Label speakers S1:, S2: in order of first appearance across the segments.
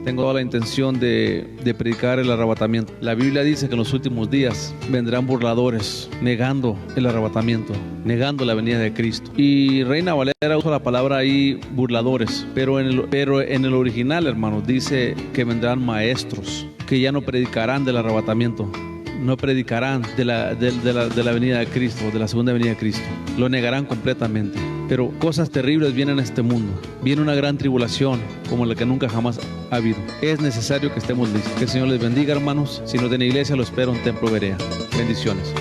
S1: Tengo toda la intención de predicar el arrebatamiento. La Biblia dice que en los últimos días vendrán burladores, negando el arrebatamiento, negando la venida de Cristo. Y Reina Valera usa la palabra ahí, burladores, pero en el original, hermanos, dice que vendrán maestros, que ya no predicarán del arrebatamiento, no predicarán de la venida de Cristo, de la segunda venida de Cristo. Lo negarán completamente. Pero cosas terribles vienen a este mundo. Viene una gran tribulación como la que nunca jamás ha habido. Es necesario que estemos listos. Que el Señor les bendiga, hermanos. Si no tiene iglesia, lo espero en Templo Berea. Bendiciones.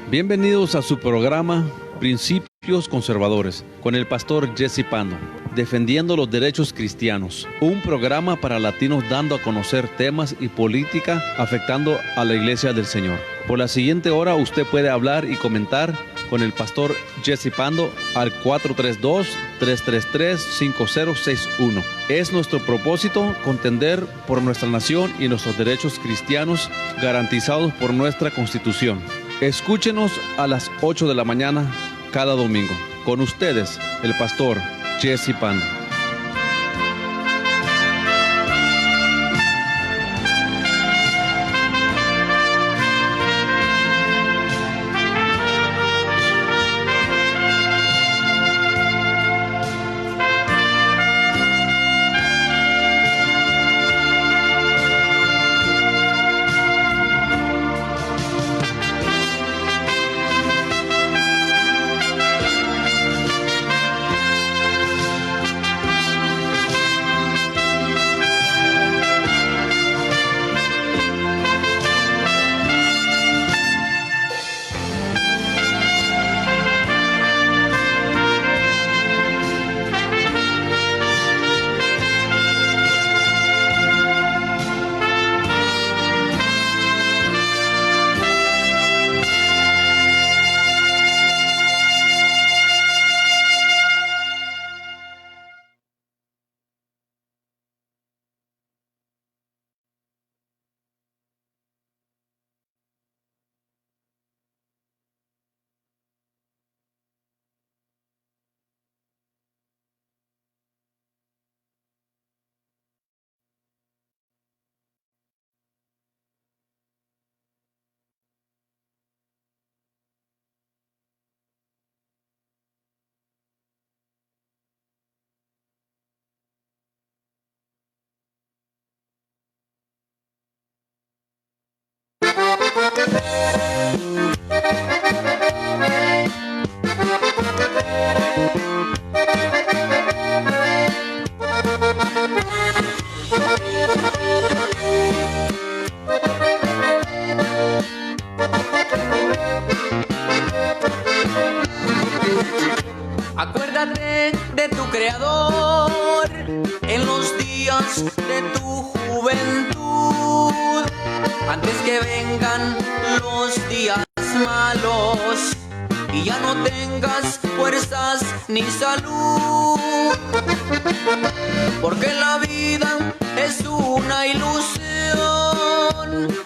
S1: Bienvenidos a su programa Principios Conservadores con el pastor Jesse Pando, defendiendo los derechos cristianos. Un programa para latinos dando a conocer temas y política afectando a la iglesia del Señor. Por la siguiente hora usted puede hablar y comentar con el pastor Jesse Pando al 432-333-5061. Es nuestro propósito contender por nuestra nación y nuestros derechos cristianos garantizados por nuestra Constitución. Escúchenos a las 8 de la mañana cada domingo. Con ustedes, el pastor Jesse Pando.
S2: Acuérdate de tu Creador en los días de tu juventud, antes que vengan los días malos y ya no tengas fuerzas ni salud, porque la vida es una ilusión,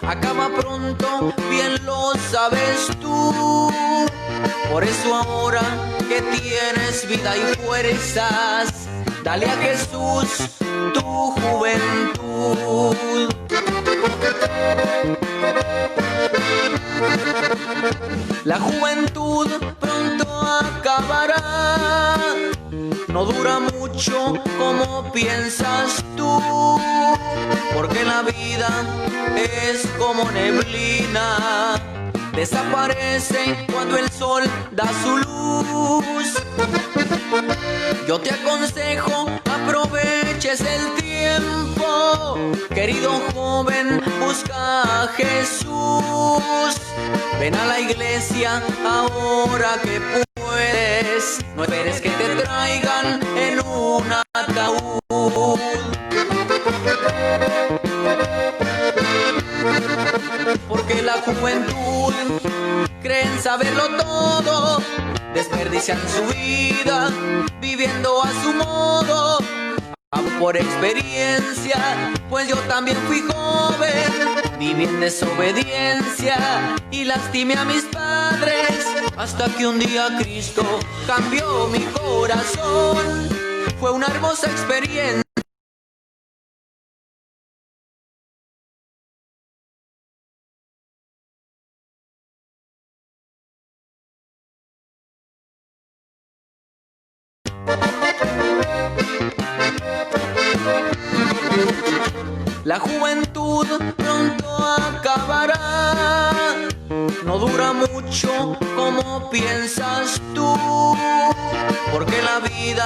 S2: acaba pronto, bien lo sabes tú. Por eso ahora que tienes vida y fuerzas, dale a Jesús tu juventud. La juventud pronto acabará, no dura mucho como piensas tú, porque la vida es como neblina, desaparece cuando el sol da su luz. Yo te aconsejo, aproveches el tiempo, querido joven, busca a Jesús. Ven a la iglesia ahora que puedes, no esperes que te traigan en un ataúd. Porque la juventud cree en saberlo todo, desperdician su vida, viviendo a su modo. Hablo por experiencia, pues yo también fui joven, viví en desobediencia y lastimé a mis padres, hasta que un día Cristo cambió mi corazón. Fue una hermosa experiencia. La juventud pronto acabará, no dura mucho como piensas tú, porque la vida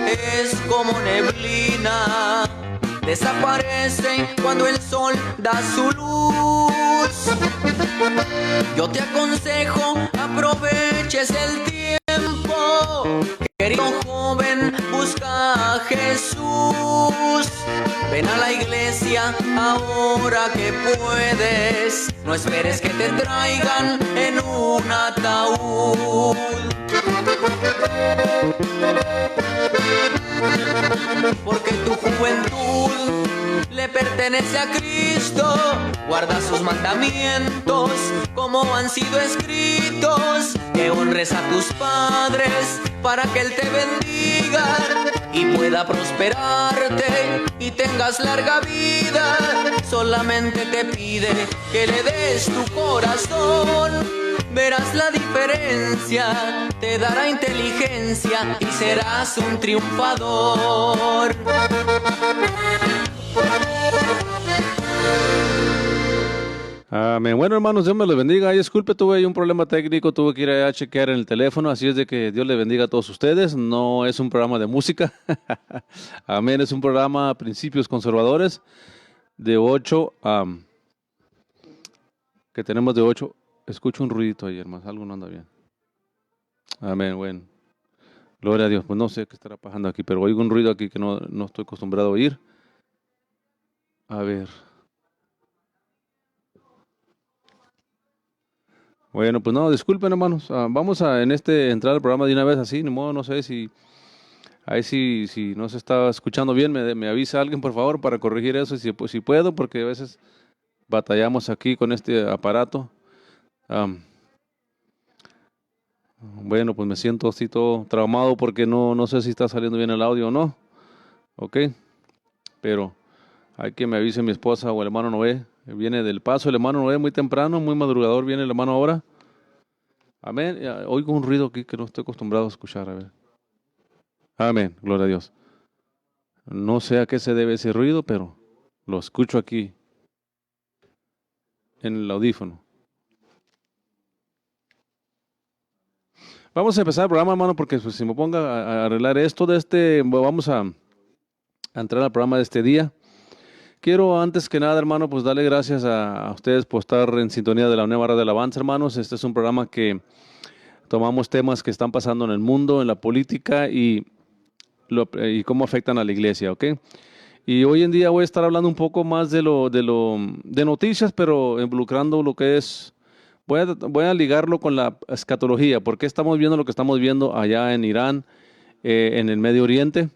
S2: es como neblina, desaparece cuando el sol da su luz. Yo te aconsejo, aproveches el tiempo, querido joven, busca a Jesús. Ven a la iglesia ahora que puedes, no esperes que te traigan en un ataúd. Porque tu juventud le pertenece a Cristo, guarda sus mandamientos como han sido escritos, que honres a tus padres para que Él te bendiga y pueda prosperarte y tengas larga vida. Solamente te pide que le des tu corazón, verás la diferencia, te dará inteligencia y serás un triunfador.
S1: Amén. Bueno, hermanos, Dios me los bendiga. Ay, disculpe, tuve ahí un problema técnico, tuve que ir a chequear en el teléfono, así es de que Dios les bendiga a todos ustedes. No es un programa de música. Amén, es un programa Principios Conservadores de 8 a... que tenemos de 8. Escucho un ruidito ahí, hermanos, algo no anda bien. Amén, bueno. Gloria a Dios. Pues no sé qué estará pasando aquí, pero oigo un ruido aquí que no estoy acostumbrado a oír. A ver. Bueno, pues no, disculpen, hermanos. Vamos a entrar al programa de una vez así, ni modo, no sé si ahí si no se está escuchando bien, me avisa alguien, por favor, para corregir eso, si puedo, porque a veces batallamos aquí con este aparato. Bueno, pues me siento así todo traumado porque no sé si está saliendo bien el audio o no. Ok, pero hay que me avise mi esposa o el hermano Noé. Viene del Paso el hermano Noé muy temprano, muy madrugador, viene el hermano ahora. Amén. Oigo un ruido aquí que no estoy acostumbrado a escuchar. A ver. Amén. Gloria a Dios. No sé a qué se debe ese ruido, pero lo escucho aquí en el audífono. Vamos a empezar el programa, hermano, porque pues, si me pongo a arreglar esto vamos a entrar al programa de este día. Quiero antes que nada, hermano, pues darle gracias a ustedes por estar en sintonía de la Nueva Hora de Alabanza, hermanos. Este es un programa que tomamos temas que están pasando en el mundo, en la política y cómo afectan a la iglesia, ¿ok? Y hoy en día voy a estar hablando un poco más de noticias, pero involucrando lo que es, voy a ligarlo con la escatología, porque estamos viendo lo que estamos viendo allá en Irán, en el Medio Oriente.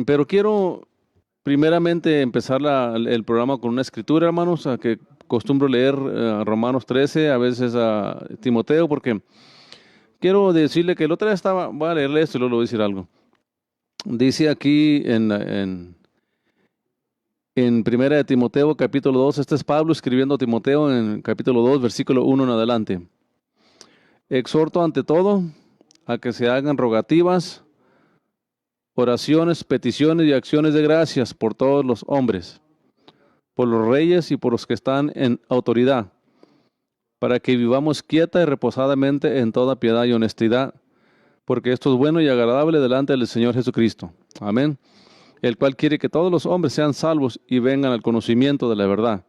S1: Pero quiero primeramente empezar el programa con una escritura, hermanos, a que acostumbro leer Romanos 13, a veces a Timoteo, porque quiero decirle que el otro día voy a leerle esto y luego le voy a decir algo. Dice aquí en Primera de Timoteo, capítulo 2, este es Pablo escribiendo a Timoteo en capítulo 2, versículo 1 en adelante. Exhorto ante todo a que se hagan rogativas, oraciones, peticiones y acciones de gracias por todos los hombres, por los reyes y por los que están en autoridad, para que vivamos quieta y reposadamente en toda piedad y honestidad, porque esto es bueno y agradable delante del Señor Jesucristo. Amén. El cual quiere que todos los hombres sean salvos y vengan al conocimiento de la verdad,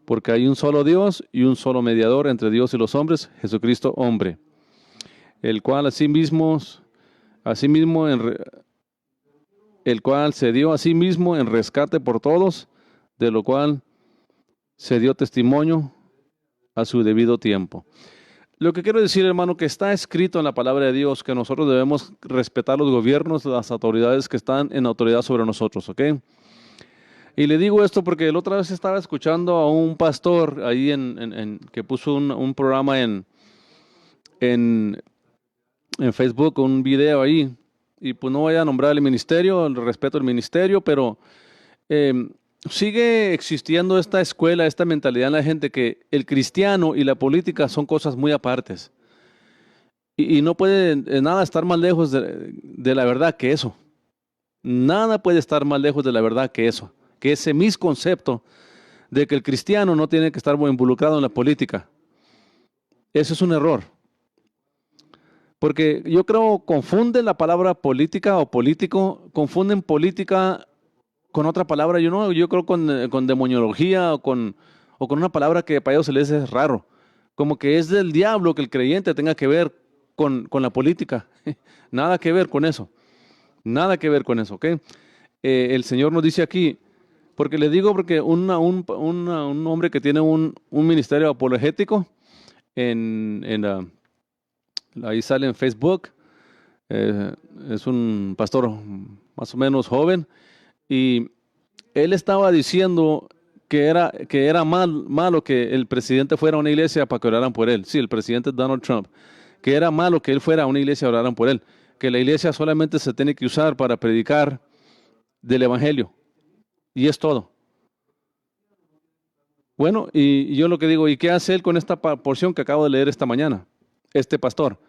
S1: porque hay un solo Dios y un solo mediador entre Dios y los hombres, Jesucristo hombre, el cual el cual se dio a sí mismo en rescate por todos, de lo cual se dio testimonio a su debido tiempo. Lo que quiero decir, hermano, que está escrito en la palabra de Dios que nosotros debemos respetar los gobiernos, las autoridades que están en autoridad sobre nosotros, ¿ok? Y le digo esto porque la otra vez estaba escuchando a un pastor ahí que puso un programa en Facebook, un video ahí, y pues no voy a nombrar el ministerio, el respeto al ministerio, pero sigue existiendo esta escuela, esta mentalidad en la gente que el cristiano y la política son cosas muy apartes. Y no puede nada estar más lejos de la verdad que eso. Nada puede estar más lejos de la verdad que eso. Que ese misconcepto de que el cristiano no tiene que estar muy involucrado en la política. Eso es un error. Porque yo creo confunden la palabra política o político, confunden política con otra palabra. Yo creo con demoniología o con una palabra que para ellos se les es raro. Como que es del diablo que el creyente tenga que ver con la política. Nada que ver con eso. Nada que ver con eso, ¿ok? El Señor nos dice aquí, porque le digo porque un hombre que tiene un ministerio apologético ahí sale en Facebook, es un pastor más o menos joven, y él estaba diciendo que era malo que el presidente fuera a una iglesia para que oraran por él. Sí, el presidente Donald Trump. Que era malo que él fuera a una iglesia a oraran por él. Que la iglesia solamente se tiene que usar para predicar del evangelio. Y es todo. Bueno, y yo lo que digo, ¿y qué hace él con esta porción que acabo de leer esta mañana? Este pastor.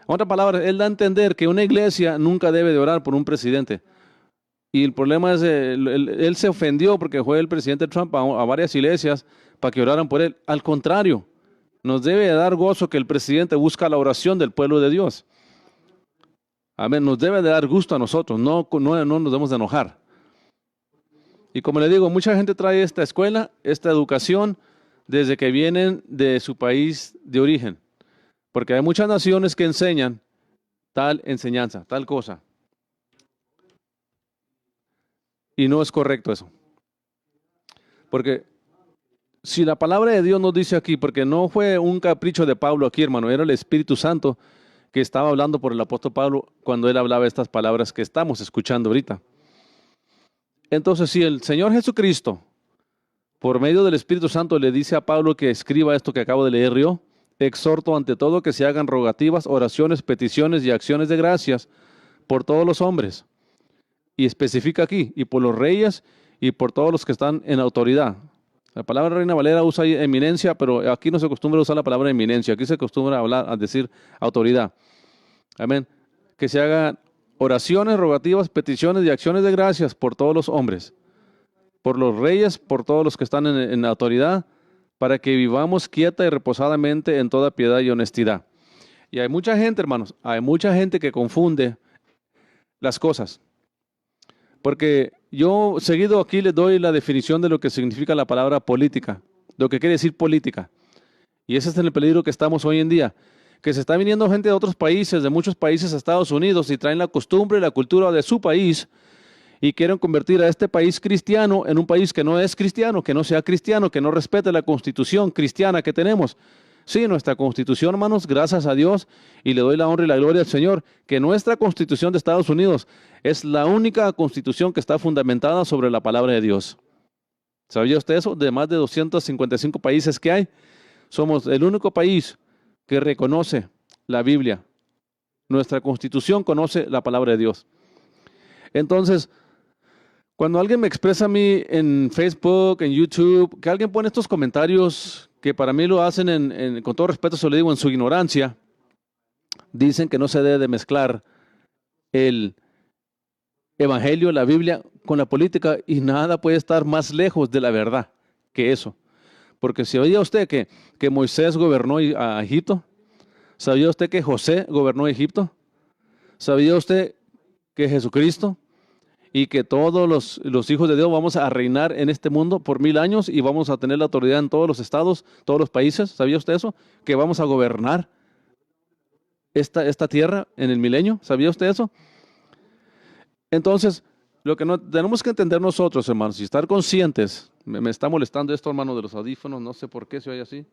S1: En otras palabras, él da a entender que una iglesia nunca debe de orar por un presidente. Y el problema es, él se ofendió porque fue el presidente Trump a varias iglesias para que oraran por él. Al contrario, nos debe de dar gozo que el presidente busca la oración del pueblo de Dios. Amén, nos debe de dar gusto a nosotros, no nos debemos de enojar. Y como le digo, mucha gente trae esta escuela, esta educación, desde que vienen de su país de origen. Porque hay muchas naciones que enseñan tal enseñanza, tal cosa. Y no es correcto eso. Porque si la palabra de Dios nos dice aquí, porque no fue un capricho de Pablo aquí, hermano, era el Espíritu Santo que estaba hablando por el apóstol Pablo cuando él hablaba estas palabras que estamos escuchando ahorita. Entonces, si el Señor Jesucristo, por medio del Espíritu Santo, le dice a Pablo que escriba esto que acabo de leer yo, exhorto ante todo que se hagan rogativas, oraciones, peticiones y acciones de gracias por todos los hombres. Y especifica aquí, y por los reyes y por todos los que están en autoridad. La palabra Reina Valera usa ahí eminencia, pero aquí no se acostumbra a usar la palabra eminencia. Aquí se acostumbra a decir autoridad. Amén. Que se hagan oraciones, rogativas, peticiones y acciones de gracias por todos los hombres. Por los reyes, por todos los que están en autoridad, para que vivamos quieta y reposadamente en toda piedad y honestidad. Y hay mucha gente, hermanos, hay mucha gente que confunde las cosas. Porque yo seguido aquí les doy la definición de lo que significa la palabra política, lo que quiere decir política. Y ese es el peligro que estamos hoy en día, que se está viniendo gente de otros países, de muchos países a Estados Unidos y traen la costumbre y la cultura de su país y quieren convertir a este país cristiano en un país que no es cristiano, que no sea cristiano, que no respete la constitución cristiana que tenemos. Sí, nuestra constitución, hermanos, gracias a Dios, y le doy la honra y la gloria al Señor, que nuestra constitución de Estados Unidos es la única constitución que está fundamentada sobre la palabra de Dios. ¿Sabía usted eso? De más de 255 países que hay, somos el único país que reconoce la Biblia. Nuestra constitución conoce la palabra de Dios. Entonces, cuando alguien me expresa a mí en Facebook, en YouTube, que alguien pone estos comentarios que para mí lo hacen con todo respeto, se lo digo, en su ignorancia, dicen que no se debe de mezclar el evangelio, la Biblia, con la política, y nada puede estar más lejos de la verdad que eso. Porque si oía usted que Moisés gobernó a Egipto, ¿sabía usted que José gobernó Egipto? ¿Sabía usted que Jesucristo y que todos los hijos de Dios vamos a reinar en este mundo por 1000 años y vamos a tener la autoridad en todos los estados, todos los países? ¿Sabía usted eso? Que vamos a gobernar esta tierra en el milenio. ¿Sabía usted eso? Entonces, lo que tenemos que entender nosotros, hermanos, y estar conscientes. Me está molestando esto, hermano, de los audífonos. No sé por qué se oye así.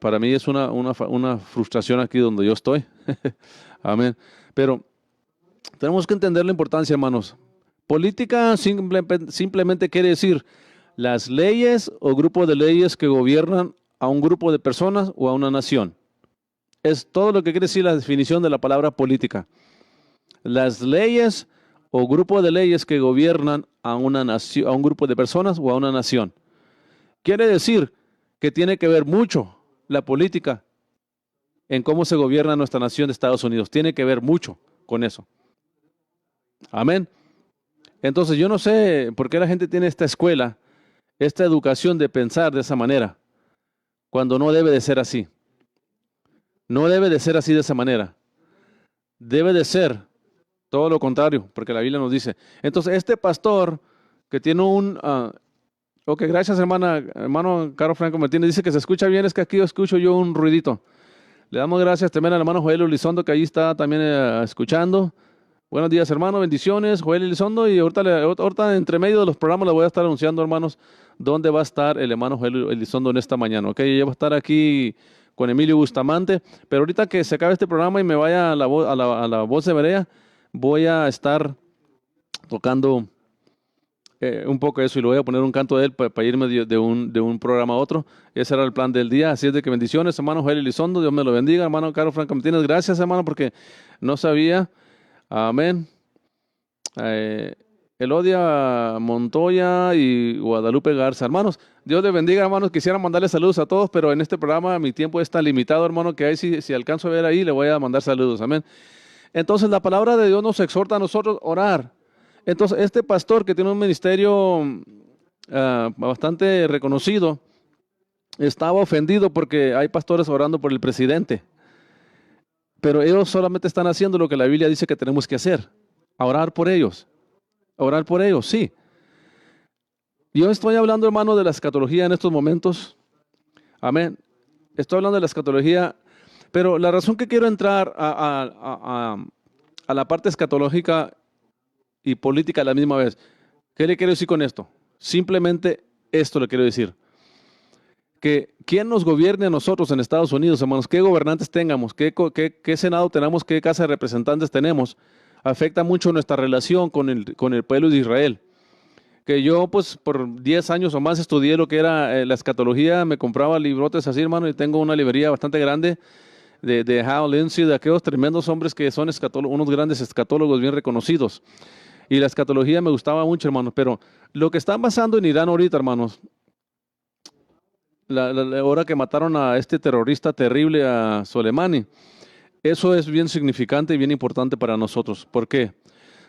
S1: Para mí es una frustración aquí donde yo estoy. Amén. Pero tenemos que entender la importancia, hermanos. Política simplemente quiere decir las leyes o grupos de leyes que gobiernan a un grupo de personas o a una nación. Es todo lo que quiere decir la definición de la palabra política. Las leyes o grupo de leyes que gobiernan a una nación, a un grupo de personas o a una nación. Quiere decir que tiene que ver mucho la política en cómo se gobierna nuestra nación de Estados Unidos. Tiene que ver mucho con eso. Amén. Entonces yo no sé por qué la gente tiene esta escuela, esta educación de pensar de esa manera, cuando no debe de ser así. No debe de ser así de esa manera. Debe de ser todo lo contrario, porque la Biblia nos dice. Entonces este pastor que tiene ok, gracias hermano Carlos Franco Martínez, dice que se escucha bien, es que aquí escucho yo un ruidito. Le damos gracias también al hermano Joel Elizondo, que ahí está también escuchando. Buenos días, hermano, bendiciones, Joel Elizondo, y ahorita entre medio de los programas le voy a estar anunciando, hermanos, dónde va a estar el hermano Joel Elizondo en esta mañana, ok, ella va a estar aquí con Emilio Bustamante, pero ahorita que se acabe este programa y me vaya a la voz de Berea, voy a estar tocando un poco eso y le voy a poner un canto de él para irme de un programa a otro. Ese era el plan del día, así es de que bendiciones, hermano Joel Elizondo, Dios me lo bendiga, hermano Carlos Franco Martínez, gracias, hermano, porque no sabía. Amén. Elodia Montoya y Guadalupe Garza. Hermanos, Dios les bendiga, hermanos. Quisiera mandarles saludos a todos, pero en este programa mi tiempo es tan limitado, hermano, que ahí si alcanzo a ver ahí, le voy a mandar saludos. Amén. Entonces, la palabra de Dios nos exhorta a nosotros a orar. Entonces, este pastor que tiene un ministerio bastante reconocido, estaba ofendido porque hay pastores orando por el presidente. Pero ellos solamente están haciendo lo que la Biblia dice que tenemos que hacer. Orar por ellos. Orar por ellos, sí. Yo estoy hablando, hermano, de la escatología en estos momentos. Amén. Estoy hablando de la escatología, pero la razón que quiero entrar a la parte escatológica y política a la misma vez. ¿Qué le quiero decir con esto? Simplemente esto le quiero decir. Que quién nos gobierne a nosotros en Estados Unidos, hermanos, qué gobernantes tengamos, qué senado tenemos, qué casa de representantes tenemos, afecta mucho nuestra relación con el pueblo de Israel. Que yo, pues, por 10 años o más estudié lo que era la escatología, me compraba librotes así, hermano, y tengo una librería bastante grande de Hal Lindsey, de aquellos tremendos hombres que son unos grandes escatólogos bien reconocidos. Y la escatología me gustaba mucho, hermanos, pero lo que está pasando en Irán ahorita, hermanos, la hora que mataron a este terrorista terrible, a Soleimani, eso es bien significante y bien importante para nosotros. ¿Por qué?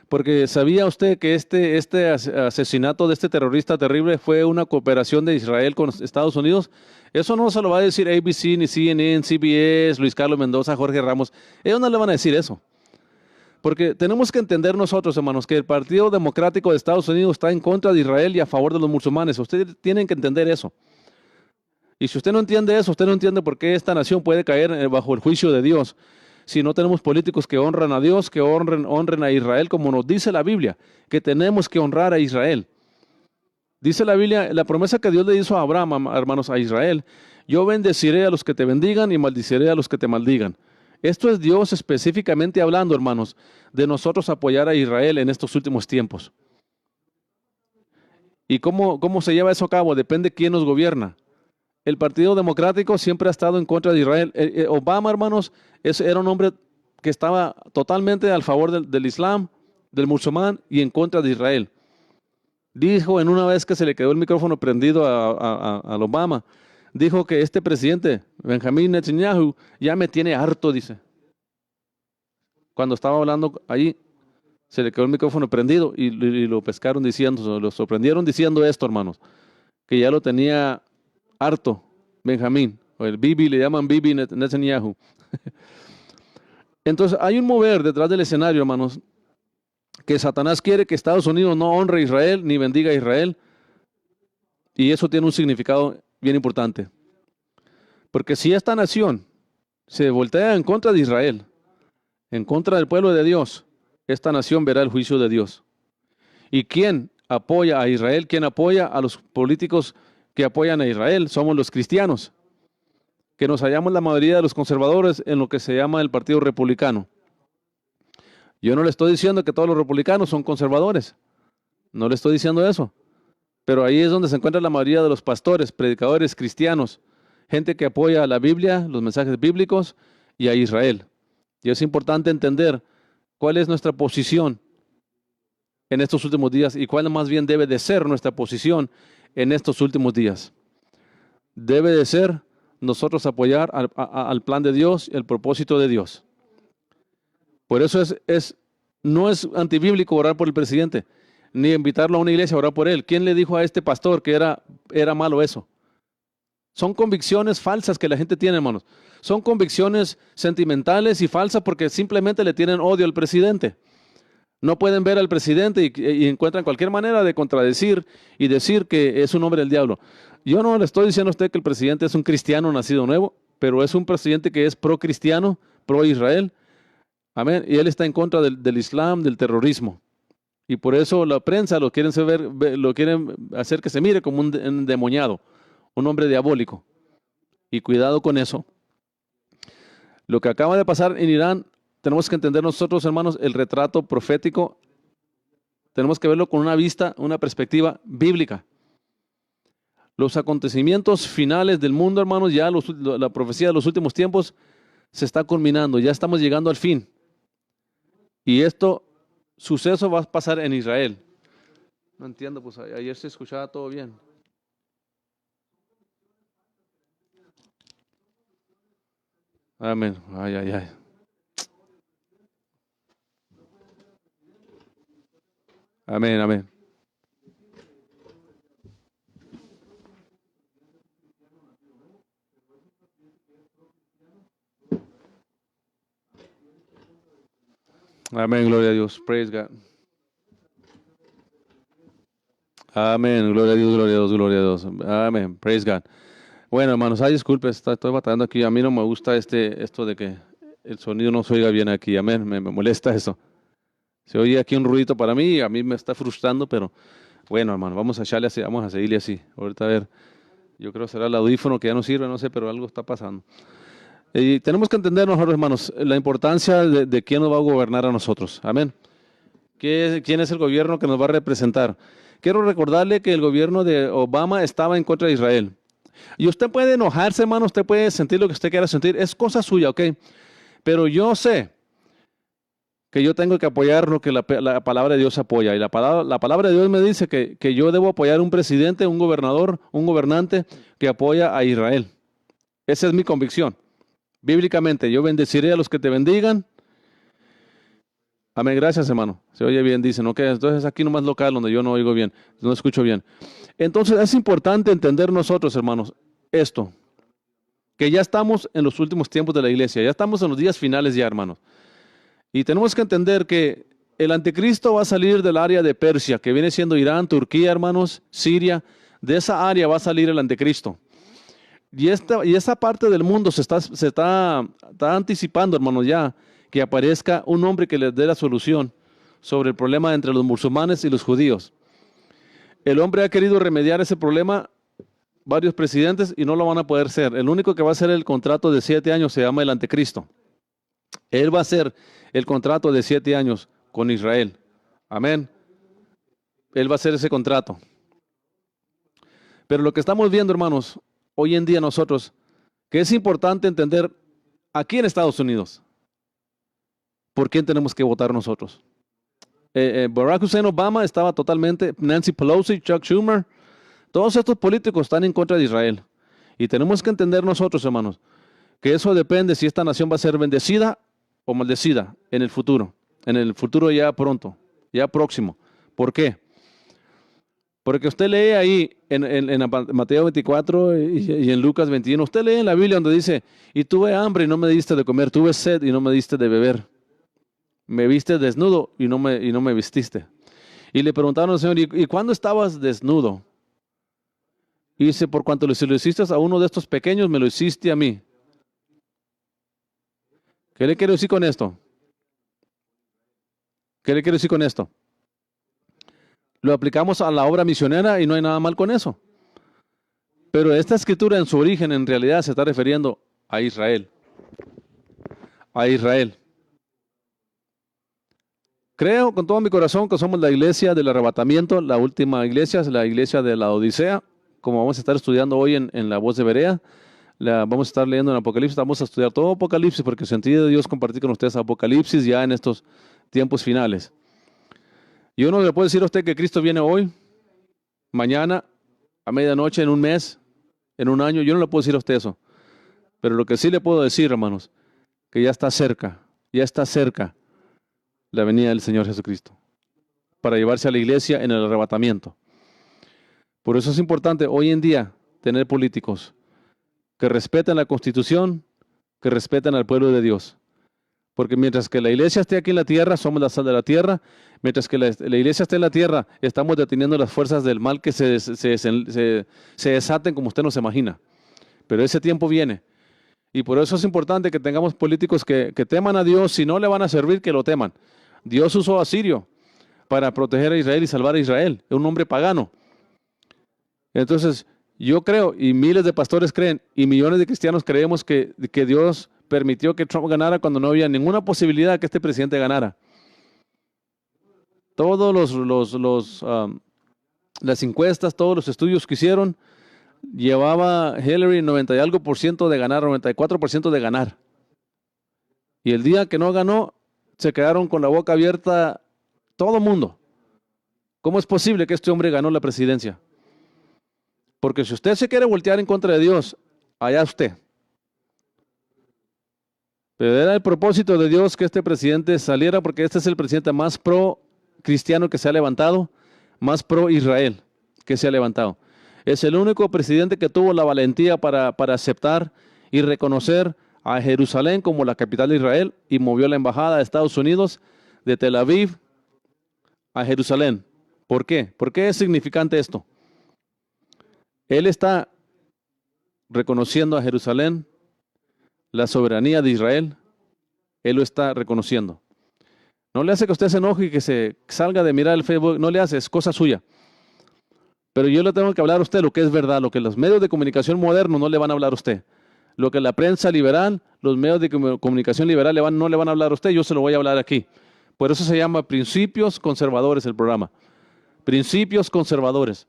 S1: Porque ¿sabía usted que este asesinato de este terrorista terrible fue una cooperación de Israel con Estados Unidos? Eso no se lo va a decir ABC, ni CNN, CBS, Luis Carlos Mendoza, Jorge Ramos. Ellos no le van a decir eso. Porque tenemos que entender nosotros, hermanos, que el Partido Democrático de Estados Unidos está en contra de Israel y a favor de los musulmanes. Ustedes tienen que entender eso. Y si usted no entiende eso, usted no entiende por qué esta nación puede caer bajo el juicio de Dios. Si no tenemos políticos que honran a Dios, que honren a Israel, como nos dice la Biblia, que tenemos que honrar a Israel. Dice la Biblia, la promesa que Dios le hizo a Abraham, hermanos, a Israel: yo bendeciré a los que te bendigan y maldiciré a los que te maldigan. Esto es Dios específicamente hablando, hermanos, de nosotros apoyar a Israel en estos últimos tiempos. ¿Y cómo se lleva eso a cabo? Depende de quién nos gobierna. El Partido Democrático siempre ha estado en contra de Israel. Obama, hermanos, era un hombre que estaba totalmente a favor del Islam, del musulmán y en contra de Israel. Dijo en una vez que se le quedó el micrófono prendido a Obama, dijo que este presidente, Benjamín Netanyahu, ya me tiene harto, dice. Cuando estaba hablando ahí, se le quedó el micrófono prendido y lo pescaron diciendo, lo sorprendieron diciendo esto, hermanos, que ya lo tenía harto Benjamín, o el Bibi, le llaman Bibi Netanyahu. Entonces hay un mover detrás del escenario, hermanos, que Satanás quiere que Estados Unidos no honre a Israel ni bendiga a Israel, y eso tiene un significado bien importante. Porque si esta nación se voltea en contra de Israel, en contra del pueblo de Dios, esta nación verá el juicio de Dios. ¿Y quién apoya a Israel? ¿Quién apoya a los políticos que apoyan a Israel? Somos los cristianos. que nos hallamos la mayoría de los conservadores en lo que se llama el Partido Republicano. Yo no le estoy diciendo que todos los republicanos son conservadores, no le estoy diciendo eso, pero ahí es donde se encuentra la mayoría de los pastores, predicadores cristianos, gente que apoya a la Biblia, los mensajes bíblicos y a Israel. Y es importante entender cuál es nuestra posición en estos últimos días y cuál más bien debe de ser nuestra posición en estos últimos días. Debe de ser nosotros apoyar al plan de Dios y el propósito de Dios. Por eso no es antibíblico orar por el presidente, ni invitarlo a una iglesia a orar por él. ¿Quién le dijo a este pastor que era malo eso? Son convicciones falsas que la gente tiene, hermanos. Son convicciones sentimentales y falsas porque simplemente le tienen odio al presidente. No pueden ver al presidente y encuentran cualquier manera de contradecir y decir que es un hombre del diablo. Yo no le estoy diciendo a usted que el presidente es un cristiano nacido nuevo, pero es un presidente que es pro-cristiano, pro-Israel. Amén. Y él está en contra del Islam, del terrorismo. Y por eso la prensa lo quieren hacer que se mire como un endemoniado, un hombre diabólico. Y cuidado con eso. Lo que acaba de pasar en Irán, tenemos que entender nosotros, hermanos, el retrato profético. Tenemos que verlo con una vista, una perspectiva bíblica. Los acontecimientos finales del mundo, hermanos, ya la profecía de los últimos tiempos se está culminando. Ya estamos llegando al fin. Y suceso va a pasar en Israel. No entiendo, pues ayer se escuchaba todo bien. Amén. Ay, ay, ay. Amén, amén. Amén, gloria a Dios. Praise God. Amén, gloria a Dios, gloria a Dios, gloria a Dios. Amén, praise God. Bueno, hermanos, disculpe, estoy batallando aquí. A mí no me gusta esto de que el sonido no se oiga bien aquí. Amén, me molesta eso. Se oye aquí un ruidito para mí y a mí me está frustrando, pero bueno, hermano, vamos a echarle así, vamos a seguirle así. Ahorita a ver, yo creo que será el audífono que ya no sirve, no sé, pero algo está pasando. Y tenemos que entender nosotros, hermanos, la importancia de quién nos va a gobernar a nosotros. Amén. ¿Quién es el gobierno que nos va a representar? Quiero recordarle que el gobierno de Obama estaba en contra de Israel. Y usted puede enojarse, hermano, usted puede sentir lo que usted quiera sentir, es cosa suya, ¿ok? Pero yo sé que yo tengo que apoyar lo que la palabra de Dios apoya. Y la palabra de Dios me dice que yo debo apoyar un presidente, un gobernador, un gobernante que apoya a Israel. Esa es mi convicción. Bíblicamente, yo bendeciré a los que te bendigan. Amén, gracias, hermano. Se oye bien, dicen, ok, entonces aquí nomás local donde yo no oigo bien, no escucho bien. Entonces es importante entender nosotros, hermanos, esto, que ya estamos en los últimos tiempos de la iglesia, ya estamos en los días finales ya, hermanos. Y tenemos que entender que el anticristo va a salir del área de Persia, que viene siendo Irán, Turquía, hermanos, Siria. De esa área va a salir el anticristo. Y esa parte del mundo se está anticipando, hermanos, ya que aparezca un hombre que les dé la solución sobre el problema entre los musulmanes y los judíos. El hombre ha querido remediar ese problema, varios presidentes, y no lo van a poder hacer. El único que va a hacer el contrato de 7 años se llama el anticristo. Él va a hacer el contrato de 7 años con Israel. Amén. Él va a hacer ese contrato. Pero lo que estamos viendo, hermanos, hoy en día nosotros, que es importante entender aquí en Estados Unidos, ¿por quién tenemos que votar nosotros? Barack Hussein Obama estaba totalmente, Nancy Pelosi, Chuck Schumer, todos estos políticos están en contra de Israel. Y tenemos que entender nosotros, hermanos, que eso depende si esta nación va a ser bendecida o maldecida en el futuro ya pronto, ya próximo. ¿Por qué? Porque usted lee ahí en Mateo 24 y en Lucas 21, usted lee en la Biblia donde dice, y tuve hambre y no me diste de comer, tuve sed y no me diste de beber, me viste desnudo y no me vestiste. Y le preguntaron al Señor, ¿y cuándo estabas desnudo? Y dice, por cuanto lo hiciste a uno de estos pequeños, me lo hiciste a mí. ¿Qué le quiero decir con esto? ¿Qué le quiero decir con esto? Lo aplicamos a la obra misionera y no hay nada mal con eso. Pero esta escritura en su origen, en realidad, se está refiriendo a Israel. A Israel. Creo con todo mi corazón que somos la iglesia del arrebatamiento, la última iglesia, es la iglesia de la Odisea, como vamos a estar estudiando hoy en la voz de Berea. Vamos a estar leyendo en Apocalipsis, vamos a estudiar todo Apocalipsis, porque sentí de Dios compartir con ustedes Apocalipsis ya en estos tiempos finales. Y uno le puede decir a usted que Cristo viene hoy, mañana, a medianoche, en un mes, en un año. Yo no le puedo decir a usted eso. Pero lo que sí le puedo decir, hermanos, que ya está cerca la venida del Señor Jesucristo para llevarse a la iglesia en el arrebatamiento. Por eso es importante hoy en día tener políticos que respeten la Constitución, que respeten al pueblo de Dios. Porque mientras que la iglesia esté aquí en la tierra, somos la sal de la tierra. Mientras que la iglesia esté en la tierra, estamos deteniendo las fuerzas del mal que se desaten como usted no se imagina. Pero ese tiempo viene. Y por eso es importante que tengamos políticos que teman a Dios. Si no le van a servir, que lo teman. Dios usó a Sirio para proteger a Israel y salvar a Israel. Es un hombre pagano. Entonces, yo creo, y miles de pastores creen, y millones de cristianos creemos que Dios permitió que Trump ganara cuando no había ninguna posibilidad que este presidente ganara. Todos las encuestas, todos los estudios que hicieron, llevaba Hillary 90 y algo por ciento de ganar, 94% de ganar. Y el día que no ganó, se quedaron con la boca abierta todo el mundo. ¿Cómo es posible que este hombre ganó la presidencia? Porque si usted se quiere voltear en contra de Dios, allá usted. Pero era el propósito de Dios que este presidente saliera, porque este es el presidente más pro-cristiano que se ha levantado, más pro-Israel que se ha levantado. Es el único presidente que tuvo la valentía para aceptar y reconocer a Jerusalén como la capital de Israel y movió la embajada de Estados Unidos de Tel Aviv a Jerusalén. ¿Por qué? ¿Por qué es significante esto? Él está reconociendo a Jerusalén, la soberanía de Israel. Él lo está reconociendo. No le hace que usted se enoje y que se salga de mirar el Facebook. No le hace, es cosa suya. Pero yo le tengo que hablar a usted lo que es verdad, lo que los medios de comunicación modernos no le van a hablar a usted. Lo que la prensa liberal, los medios de comunicación liberal no le van a hablar a usted, yo se lo voy a hablar aquí. Por eso se llama Principios Conservadores el programa. Principios Conservadores.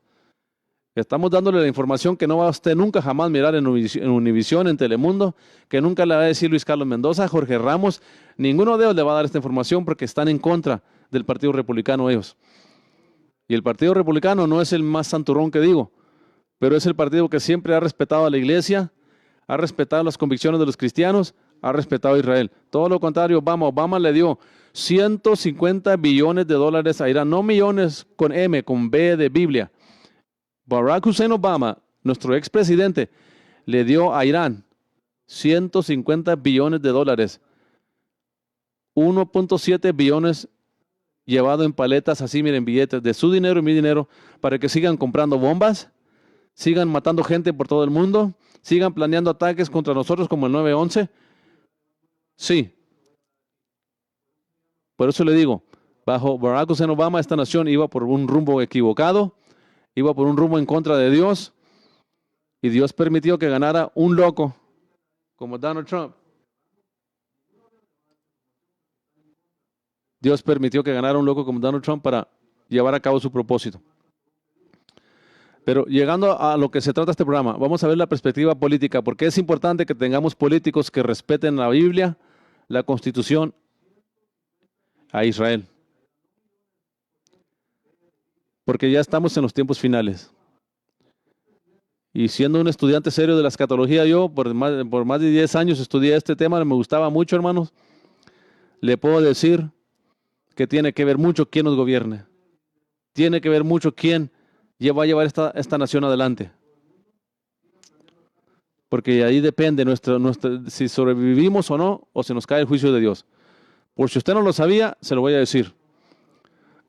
S1: Estamos dándole la información que no va a usted nunca jamás mirar en Univisión, en Telemundo, que nunca le va a decir Luis Carlos Mendoza, Jorge Ramos. Ninguno de ellos le va a dar esta información porque están en contra del Partido Republicano ellos. Y el Partido Republicano no es el más santurrón que digo, pero es el partido que siempre ha respetado a la iglesia, ha respetado las convicciones de los cristianos, ha respetado a Israel. Todo lo contrario, Obama le dio 150 billones de dólares a Irán, no millones con M, con B de Biblia. Barack Hussein Obama, nuestro expresidente, le dio a Irán 150 billones de dólares. 1.7 billones llevado en paletas, así miren, billetes de su dinero y mi dinero, para que sigan comprando bombas, sigan matando gente por todo el mundo, sigan planeando ataques contra nosotros como el 9/11. Sí. Por eso le digo, bajo Barack Hussein Obama, esta nación iba por un rumbo equivocado, iba por un rumbo en contra de Dios, y Dios permitió que ganara un loco como Donald Trump. Dios permitió que ganara un loco como Donald Trump para llevar a cabo su propósito. Pero llegando a lo que se trata este programa, vamos a ver la perspectiva política, porque es importante que tengamos políticos que respeten la Biblia, la Constitución, a Israel. Porque ya estamos en los tiempos finales. Y siendo un estudiante serio de la escatología, yo por más de 10 años estudié este tema, me gustaba mucho, hermanos. Le puedo decir que tiene que ver mucho quién nos gobierne. Tiene que ver mucho quién va a llevar esta nación adelante. Porque ahí depende si sobrevivimos o no, o se nos cae el juicio de Dios. Por si usted no lo sabía, se lo voy a decir.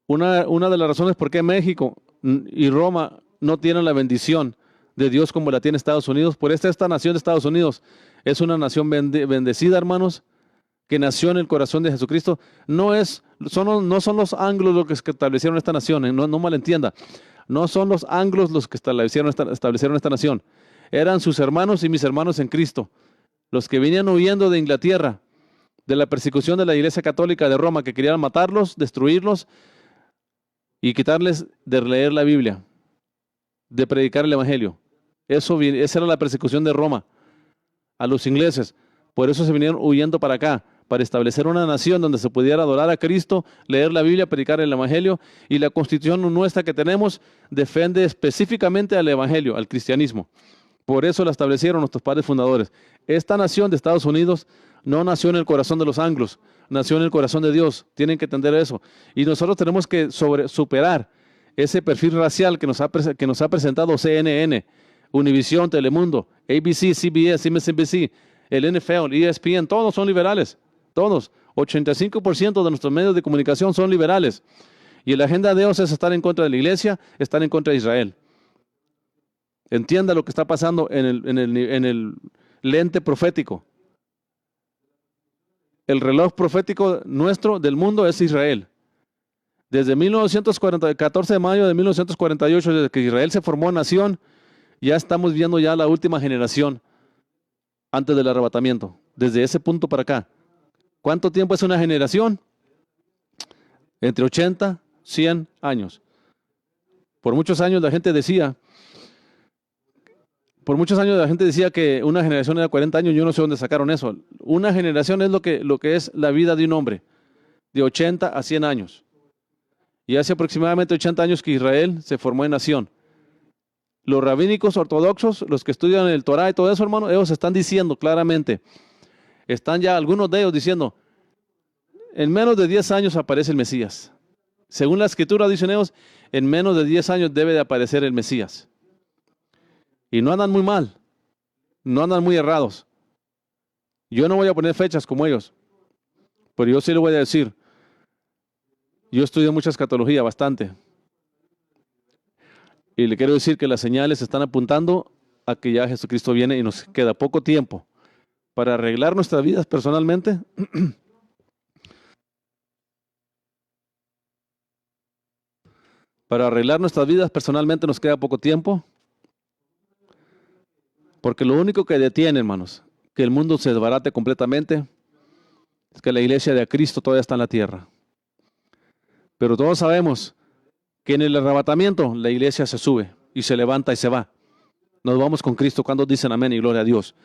S1: Una de las razones por qué México y Roma no tienen la bendición de Dios como la tiene Estados Unidos, por esta nación de Estados Unidos es una nación bendecida, hermanos, que nació en el corazón de Jesucristo. No son los anglos los que establecieron esta nación, no malentienda. No son los anglos los que establecieron esta nación. Eran sus hermanos y mis hermanos en Cristo. Los que venían huyendo de Inglaterra, de la persecución de la Iglesia Católica de Roma, que querían matarlos, destruirlos y quitarles de leer la Biblia, de predicar el Evangelio. Esa era la persecución de Roma a los ingleses. Por eso se vinieron huyendo para acá, para establecer una nación donde se pudiera adorar a Cristo, leer la Biblia, predicar el Evangelio. Y la constitución nuestra que tenemos defiende específicamente al Evangelio, al cristianismo. Por eso la establecieron nuestros padres fundadores. Esta nación de Estados Unidos no nació en el corazón de los anglos, nació en el corazón de Dios. Tienen que entender eso. Y nosotros tenemos que superar ese perfil racial que nos ha presentado CNN, Univision, Telemundo, ABC, CBS, MSNBC, el NFL, ESPN, todos son liberales. Todos. 85% de nuestros medios de comunicación son liberales. Y la agenda de Dios es estar en contra de la iglesia, estar en contra de Israel. Entienda lo que está pasando en el lente profético. El reloj profético nuestro del mundo es Israel. Desde 14 de mayo de 1948, desde que Israel se formó nación, ya estamos viendo ya la última generación antes del arrebatamiento. Desde ese punto para acá. ¿Cuánto tiempo es una generación? Entre 80, 100 años. Por muchos años la gente decía que una generación era 40 años. Yo no sé dónde sacaron eso. Una generación es lo que es la vida de un hombre, de 80 a 100 años. Y hace aproximadamente 80 años que Israel se formó en nación. Los rabínicos ortodoxos, los que estudian el Torah y todo eso, hermano, ellos están diciendo claramente, están ya algunos de ellos diciendo, en menos de 10 años aparece el Mesías. Según la Escritura, dicen ellos, en menos de 10 años debe de aparecer el Mesías. Y no andan muy mal, no andan muy errados. Yo no voy a poner fechas como ellos, pero yo sí le voy a decir, yo estudio mucha escatología, bastante. Y le quiero decir que las señales están apuntando a que ya Jesucristo viene y nos queda poco tiempo para arreglar nuestras vidas personalmente. Para arreglar nuestras vidas personalmente nos queda poco tiempo. Porque lo único que detiene, hermanos, que el mundo se desbarate completamente, es que la iglesia de Cristo todavía está en la tierra. Pero todos sabemos que en el arrebatamiento la iglesia se sube y se levanta y se va. Nos vamos con Cristo cuando dicen amén y gloria a Dios.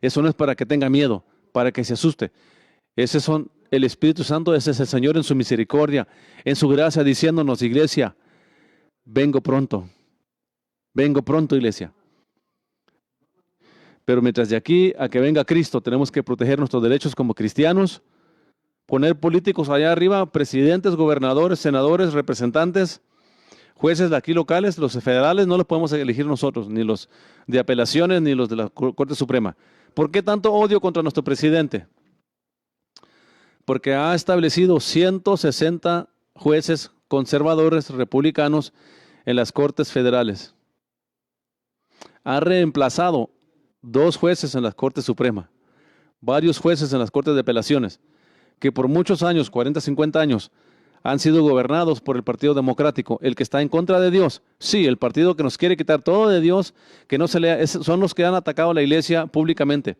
S1: Eso no es para que tenga miedo, para que se asuste. Ese son el Espíritu Santo, ese es el Señor en su misericordia, en su gracia, diciéndonos, iglesia, vengo pronto, iglesia. Pero mientras de aquí a que venga Cristo, tenemos que proteger nuestros derechos como cristianos, poner políticos allá arriba, presidentes, gobernadores, senadores, representantes, jueces de aquí locales, los federales, no los podemos elegir nosotros, ni los de apelaciones, ni los de la Corte Suprema. ¿Por qué tanto odio contra nuestro presidente? Porque ha establecido 160 jueces conservadores republicanos en las Cortes Federales. Ha reemplazado 2 jueces en la Corte Suprema, varios jueces en las Cortes de Apelaciones, que por muchos años, 40, 50 años, han sido gobernados por el Partido Democrático, el que está en contra de Dios. Sí, el partido que nos quiere quitar todo de Dios, que no se lea, son los que han atacado a la iglesia públicamente.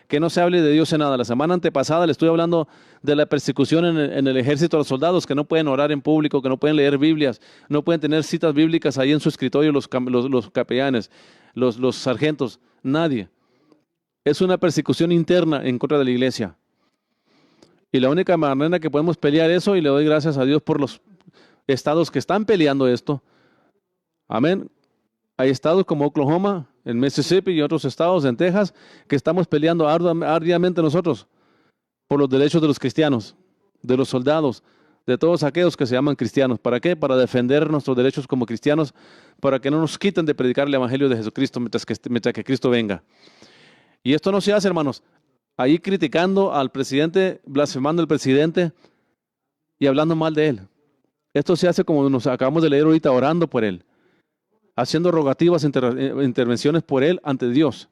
S1: Que no se hable de Dios en nada. La semana antepasada le estuve hablando de la persecución en el ejército de los soldados, que no pueden orar en público, que no pueden leer Biblias, no pueden tener citas bíblicas ahí en su escritorio los capellanes, los sargentos, nadie. Es una persecución interna en contra de la iglesia. Y la única manera que podemos pelear eso, y le doy gracias a Dios por los estados que están peleando esto. Amén. Hay estados como Oklahoma, en Mississippi y otros estados en Texas que estamos peleando arduamente nosotros por los derechos de los cristianos, de los soldados, de todos aquellos que se llaman cristianos. ¿Para qué? Para defender nuestros derechos como cristianos, para que no nos quiten de predicar el Evangelio de Jesucristo mientras que Cristo venga. Y esto no se hace, hermanos, ahí criticando al presidente, blasfemando al presidente y hablando mal de él. Esto se hace como nos acabamos de leer ahorita, orando por él, haciendo rogativas, intervenciones por él ante Dios.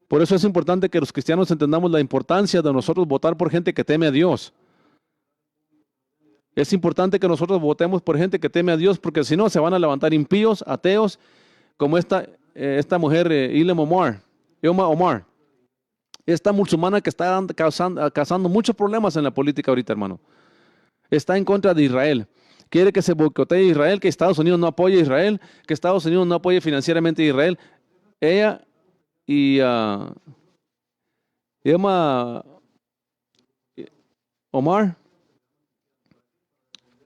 S1: Por eso es importante que los cristianos entendamos la importancia de nosotros votar por gente que teme a Dios. Es importante que nosotros votemos por gente que teme a Dios, porque si no se van a levantar impíos, ateos, como esta mujer, Ilhan Omar. Esta musulmana que está causando muchos problemas en la política ahorita, hermano. Está en contra de Israel. Quiere que se boicotee Israel, que Estados Unidos no apoye a Israel, que Estados Unidos no apoye financieramente a Israel. Ella y Emma Omar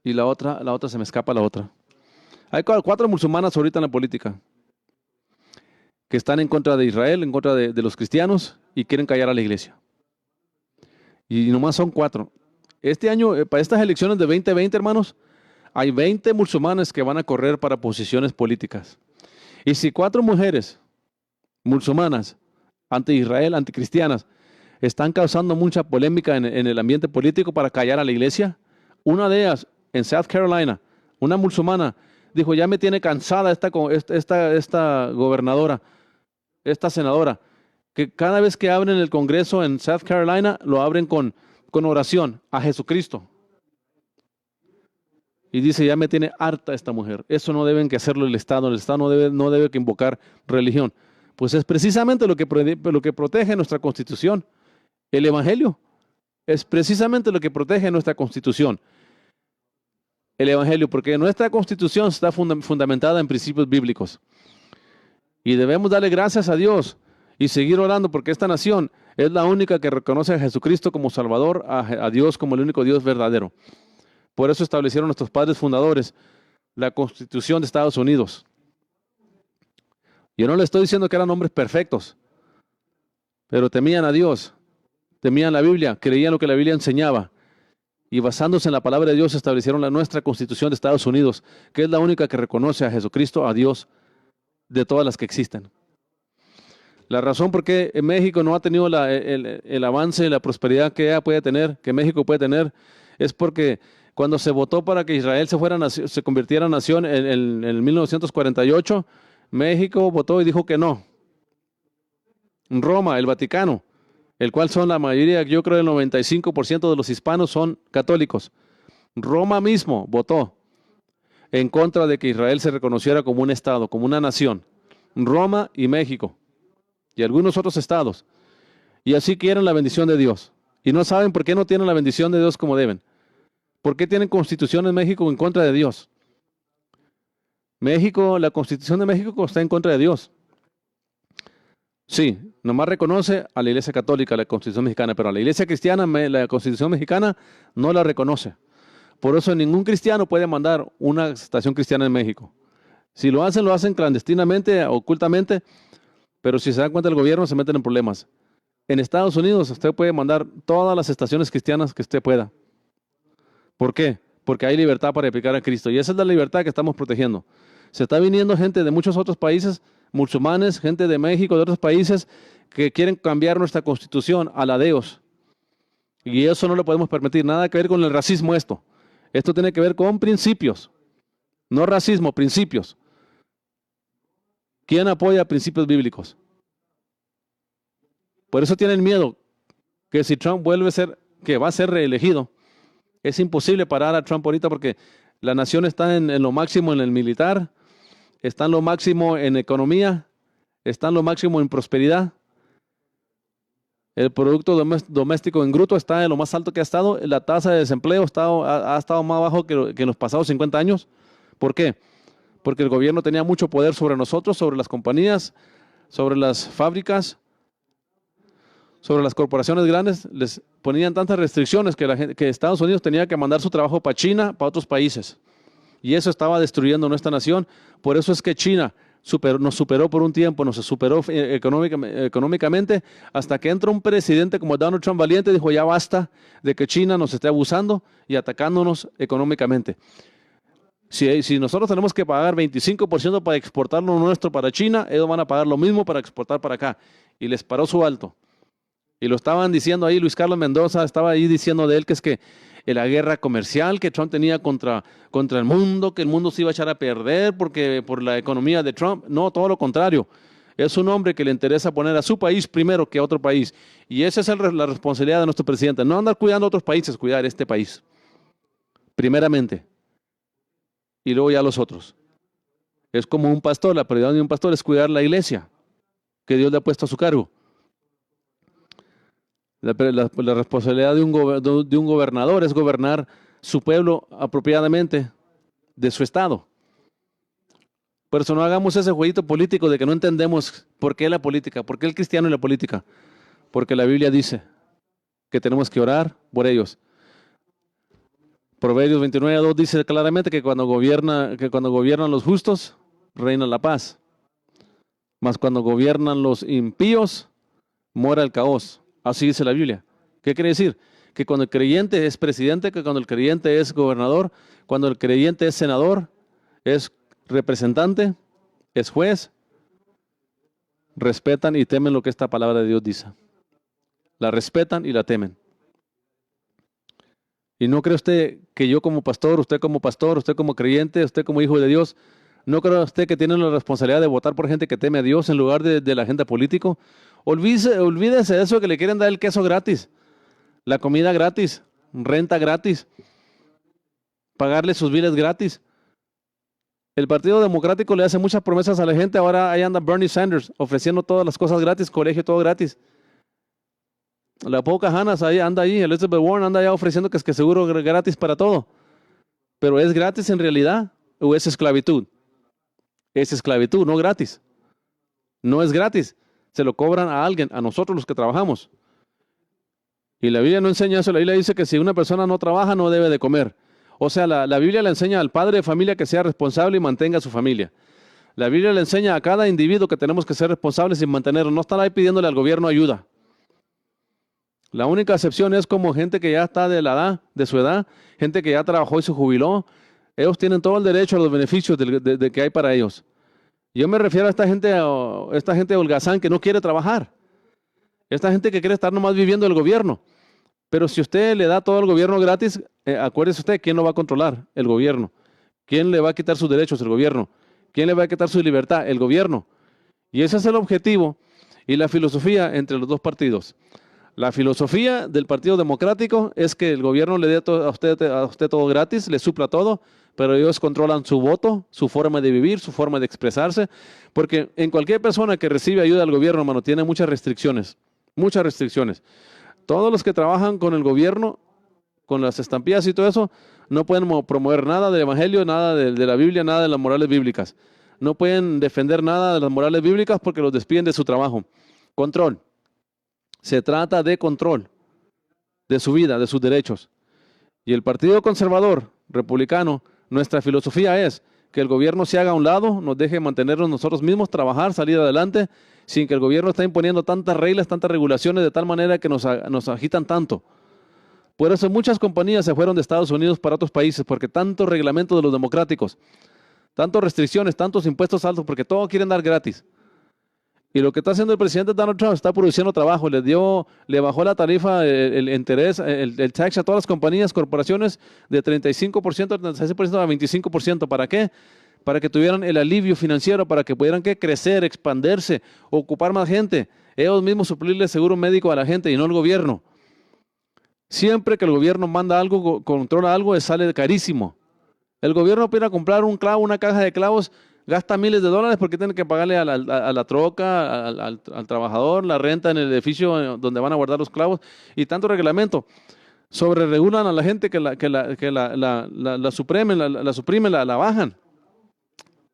S1: y la otra se me escapa la otra. Hay 4 musulmanas ahorita en la política que están en contra de Israel, en contra de los cristianos y quieren callar a la iglesia. Y nomás son 4. Este año, para estas elecciones de 2020, hermanos, hay 20 musulmanes que van a correr para posiciones políticas. Y si 4 mujeres musulmanas anti-Israel, anticristianas, están causando mucha polémica en el ambiente político para callar a la iglesia, una de ellas en South Carolina, una musulmana, dijo, ya me tiene cansada esta gobernadora, esta senadora, que cada vez que abren el Congreso en South Carolina, lo abren con oración a Jesucristo. Y dice, ya me tiene harta esta mujer. Eso no deben que hacerlo el Estado no debe que invocar religión. Pues es precisamente lo que protege nuestra Constitución. El Evangelio es precisamente lo que protege nuestra Constitución. El Evangelio, porque nuestra Constitución está fundamentada en principios bíblicos. Y debemos darle gracias a Dios y seguir orando porque esta nación es la única que reconoce a Jesucristo como Salvador, a Dios como el único Dios verdadero. Por eso establecieron nuestros padres fundadores la Constitución de Estados Unidos. Yo no le estoy diciendo que eran hombres perfectos, pero temían a Dios, temían la Biblia, creían lo que la Biblia enseñaba. Y basándose en la palabra de Dios establecieron nuestra Constitución de Estados Unidos, que es la única que reconoce a Jesucristo, a Dios, de todas las que existen. La razón por qué México no ha tenido el avance y la prosperidad que ella puede tener, que México puede tener, es porque cuando se votó para que Israel se convirtiera en nación en 1948, México votó y dijo que no. Roma, el Vaticano, el cual son la mayoría, yo creo el 95% de los hispanos son católicos. Roma mismo votó en contra de que Israel se reconociera como un estado, como una nación. Roma y México y algunos otros estados. Y así quieren la bendición de Dios. Y no saben por qué no tienen la bendición de Dios como deben. ¿Por qué tienen constitución en México en contra de Dios? México, la Constitución de México está en contra de Dios. Sí, nomás reconoce a la Iglesia Católica, la Constitución Mexicana, pero a la Iglesia Cristiana, la Constitución Mexicana no la reconoce. Por eso ningún cristiano puede mandar una estación cristiana en México. Si lo hacen clandestinamente, ocultamente, pero si se dan cuenta del gobierno se meten en problemas. En Estados Unidos usted puede mandar todas las estaciones cristianas que usted pueda. ¿Por qué? Porque hay libertad para aplicar a Cristo. Y esa es la libertad que estamos protegiendo. Se está viniendo gente de muchos otros países, musulmanes, gente de México, de otros países, que quieren cambiar nuestra constitución a la de Dios. Y eso no lo podemos permitir. Nada que ver con el racismo esto. Esto tiene que ver con principios. No racismo, principios. ¿Quién apoya principios bíblicos? Por eso tienen miedo que si Trump vuelve a ser, que va a ser reelegido, es imposible parar a Trump ahorita porque la nación está en lo máximo en el militar, está en lo máximo en economía, está en lo máximo en prosperidad. El producto doméstico en bruto está en lo más alto que ha estado. La tasa de desempleo ha estado más bajo que en los pasados 50 años. ¿Por qué? Porque el gobierno tenía mucho poder sobre nosotros, sobre las compañías, sobre las fábricas, sobre las corporaciones grandes. Les ponían tantas restricciones que Estados Unidos tenía que mandar su trabajo para China, para otros países. Y eso estaba destruyendo nuestra nación. Por eso es que China nos superó por un tiempo, nos superó económicamente, hasta que entra un presidente como Donald Trump valiente y dijo, ya basta de que China nos esté abusando y atacándonos económicamente. Si nosotros tenemos que pagar 25% para exportar lo nuestro para China, ellos van a pagar lo mismo para exportar para acá. Y les paró su alto. Y lo estaban diciendo ahí, Luis Carlos Mendoza estaba ahí diciendo de él que es que la guerra comercial que Trump tenía contra el mundo, que el mundo se iba a echar a perder por la economía de Trump. No, todo lo contrario. Es un hombre que le interesa poner a su país primero que a otro país. Y esa es la responsabilidad de nuestro presidente. No andar cuidando a otros países, cuidar este país. Primeramente. Y luego ya los otros. Es como un pastor, la prioridad de un pastor es cuidar la iglesia que Dios le ha puesto a su cargo. La responsabilidad de un gobernador es gobernar su pueblo apropiadamente de su estado. Por eso no hagamos ese jueguito político de que no entendemos por qué la política, por qué el cristiano y la política. Porque la Biblia dice que tenemos que orar por ellos. Proverbios 29:2 dice claramente que cuando gobiernan los justos, reina la paz. Mas cuando gobiernan los impíos, mora el caos. Así dice la Biblia. ¿Qué quiere decir? Que cuando el creyente es presidente, que cuando el creyente es gobernador, cuando el creyente es senador, es representante, es juez, respetan y temen lo que esta palabra de Dios dice. La respetan y la temen. Y no cree usted que yo como pastor, usted como creyente, usted como hijo de Dios, ¿no cree usted que tiene la responsabilidad de votar por gente que teme a Dios en lugar de la agenda político? Olvídese de eso que le quieren dar el queso gratis, la comida gratis, renta gratis, pagarle sus biles gratis. El Partido Democrático le hace muchas promesas a la gente. Ahora ahí anda Bernie Sanders ofreciendo todas las cosas gratis, colegio todo gratis. La Pocahontas ahí anda ahí, Elizabeth Warren anda allá ofreciendo que es que seguro gratis para todo. Pero ¿es gratis en realidad o es esclavitud? Es esclavitud, no gratis. No es gratis. Se lo cobran a alguien, a nosotros los que trabajamos. Y la Biblia no enseña eso. La Biblia dice que si una persona no trabaja no debe de comer. O sea, la Biblia le enseña al padre de familia que sea responsable y mantenga a su familia. La Biblia le enseña a cada individuo que tenemos que ser responsables y mantenerlo. No estar ahí pidiéndole al gobierno ayuda. La única excepción es como gente que ya está de su edad, gente que ya trabajó y se jubiló. Ellos tienen todo el derecho a los beneficios de que hay para ellos. Yo me refiero a esta gente holgazán que no quiere trabajar. Esta gente que quiere estar nomás viviendo del gobierno. Pero si usted le da todo al gobierno gratis, acuérdese usted, ¿quién lo va a controlar? El gobierno. ¿Quién le va a quitar sus derechos? El gobierno. ¿Quién le va a quitar su libertad? El gobierno. Y ese es el objetivo y la filosofía entre los dos partidos. La filosofía del Partido Democrático es que el gobierno le dé a usted todo gratis, le supla todo, pero ellos controlan su voto, su forma de vivir, su forma de expresarse, porque en cualquier persona que recibe ayuda del gobierno, hermano, tiene muchas restricciones, muchas restricciones. Todos los que trabajan con el gobierno, con las estampillas y todo eso, no pueden promover nada del evangelio, nada de la Biblia, nada de las morales bíblicas. No pueden defender nada de las morales bíblicas porque los despiden de su trabajo. Control. Se trata de control de su vida, de sus derechos. Y el Partido Conservador, Republicano, nuestra filosofía es que el gobierno se haga a un lado, nos deje mantenernos nosotros mismos, trabajar, salir adelante, sin que el gobierno esté imponiendo tantas reglas, tantas regulaciones, de tal manera que nos agitan tanto. Por eso muchas compañías se fueron de Estados Unidos para otros países, porque tantos reglamentos de los democráticos, tantas restricciones, tantos impuestos altos, porque todo quieren dar gratis. Y lo que está haciendo el presidente Donald Trump está produciendo trabajo, le bajó la tarifa, el interés, el tax a todas las compañías, corporaciones de 35% a 36% a 25%. ¿Para qué? Para que tuvieran el alivio financiero, para que pudieran crecer, expandirse, ocupar más gente, ellos mismos suplirle seguro médico a la gente y no el gobierno. Siempre que el gobierno manda algo, controla algo, sale carísimo. El gobierno puede ir a comprar un clavo, una caja de clavos, gasta miles de dólares porque tiene que pagarle a la troca, al trabajador, la renta en el edificio donde van a guardar los clavos y tanto reglamento. Sobreregulan a la gente que la suprimen, la bajan.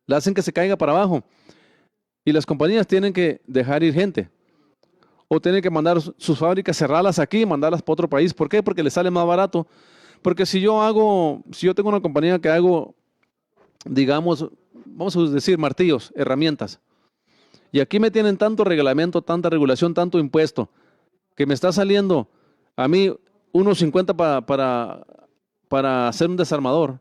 S1: La hacen que se caiga para abajo. Y las compañías tienen que dejar ir gente. O tienen que mandar sus fábricas, cerrarlas aquí y mandarlas para otro país. ¿Por qué? Porque les sale más barato. Porque si yo tengo una compañía que hago, digamos, vamos a decir martillos, herramientas, y aquí me tienen tanto reglamento, tanta regulación, tanto impuesto, que me está saliendo a mí 1.50 para hacer un desarmador,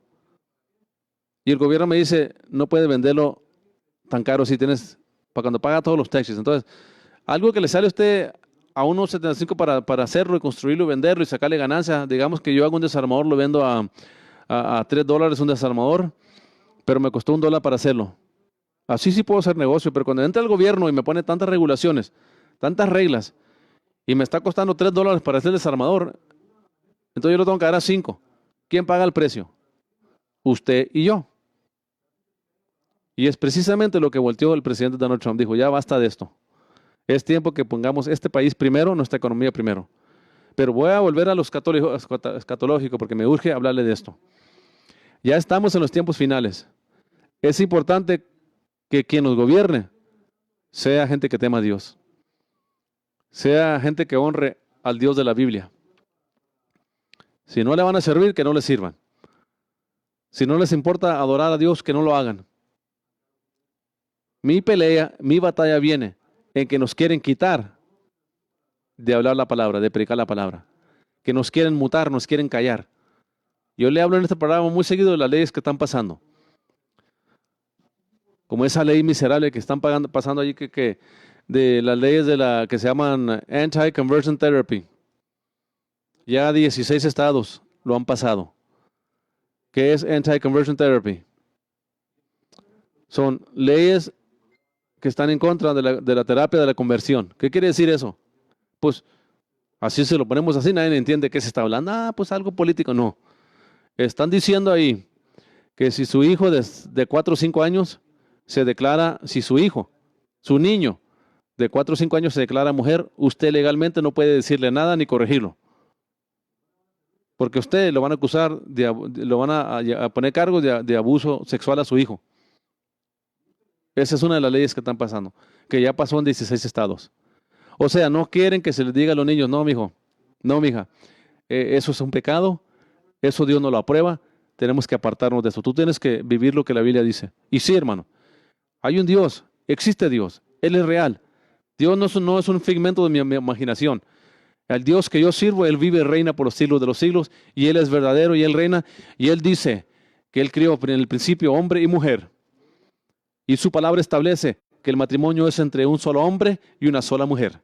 S1: y el gobierno me dice, no puede venderlo tan caro si tienes, para cuando paga todos los taxes. Entonces, algo que le sale a usted a 1.75 para hacerlo y construirlo y venderlo y sacarle ganancia, digamos que yo hago un desarmador, lo vendo a $3 un desarmador, pero me costó $1 para hacerlo. Así sí puedo hacer negocio, pero cuando entra el gobierno y me pone tantas regulaciones, tantas reglas, y me está costando $3 para hacer el desarmador, entonces yo lo tengo que dar a 5. ¿Quién paga el precio? Usted y yo. Y es precisamente lo que volteó el presidente Donald Trump. Dijo, ya basta de esto. Es tiempo que pongamos este país primero, nuestra economía primero. Pero voy a volver a lo escatológico porque me urge hablarle de esto. Ya estamos en los tiempos finales. Es importante que quien nos gobierne sea gente que tema a Dios. Sea gente que honre al Dios de la Biblia. Si no le van a servir, que no le sirvan. Si no les importa adorar a Dios, que no lo hagan. Mi pelea, mi batalla viene en que nos quieren quitar de hablar la palabra, de predicar la palabra. Que nos quieren mutar, nos quieren callar. Yo le hablo en este programa muy seguido de las leyes que están pasando. Como esa ley miserable que están pasando allí, de las leyes que se llaman Anti-Conversion Therapy. Ya 16 estados lo han pasado. ¿Qué es Anti-Conversion Therapy? Son leyes que están en contra de la terapia de la conversión. ¿Qué quiere decir eso? Pues así se lo ponemos así, nadie entiende qué se está hablando. Pues algo político. No. Están diciendo ahí que si su hijo de 4 o 5 años se declara, si su hijo, su niño de 4 o 5 años se declara mujer, usted legalmente no puede decirle nada ni corregirlo. Porque usted lo van a acusar, lo van a poner cargos de abuso sexual a su hijo. Esa es una de las leyes que están pasando, que ya pasó en 16 estados. O sea, no quieren que se les diga a los niños, no, mijo, no, mija, eso es un pecado, eso Dios no lo aprueba, tenemos que apartarnos de eso. Tú tienes que vivir lo que la Biblia dice. Y sí, hermano, hay un Dios, existe Dios, Él es real. Dios no es un figmento de mi imaginación. El Dios que yo sirvo, Él vive y reina por los siglos de los siglos, y Él es verdadero y Él reina, y Él dice que Él crió en el principio hombre y mujer. Y su palabra establece que el matrimonio es entre un solo hombre y una sola mujer.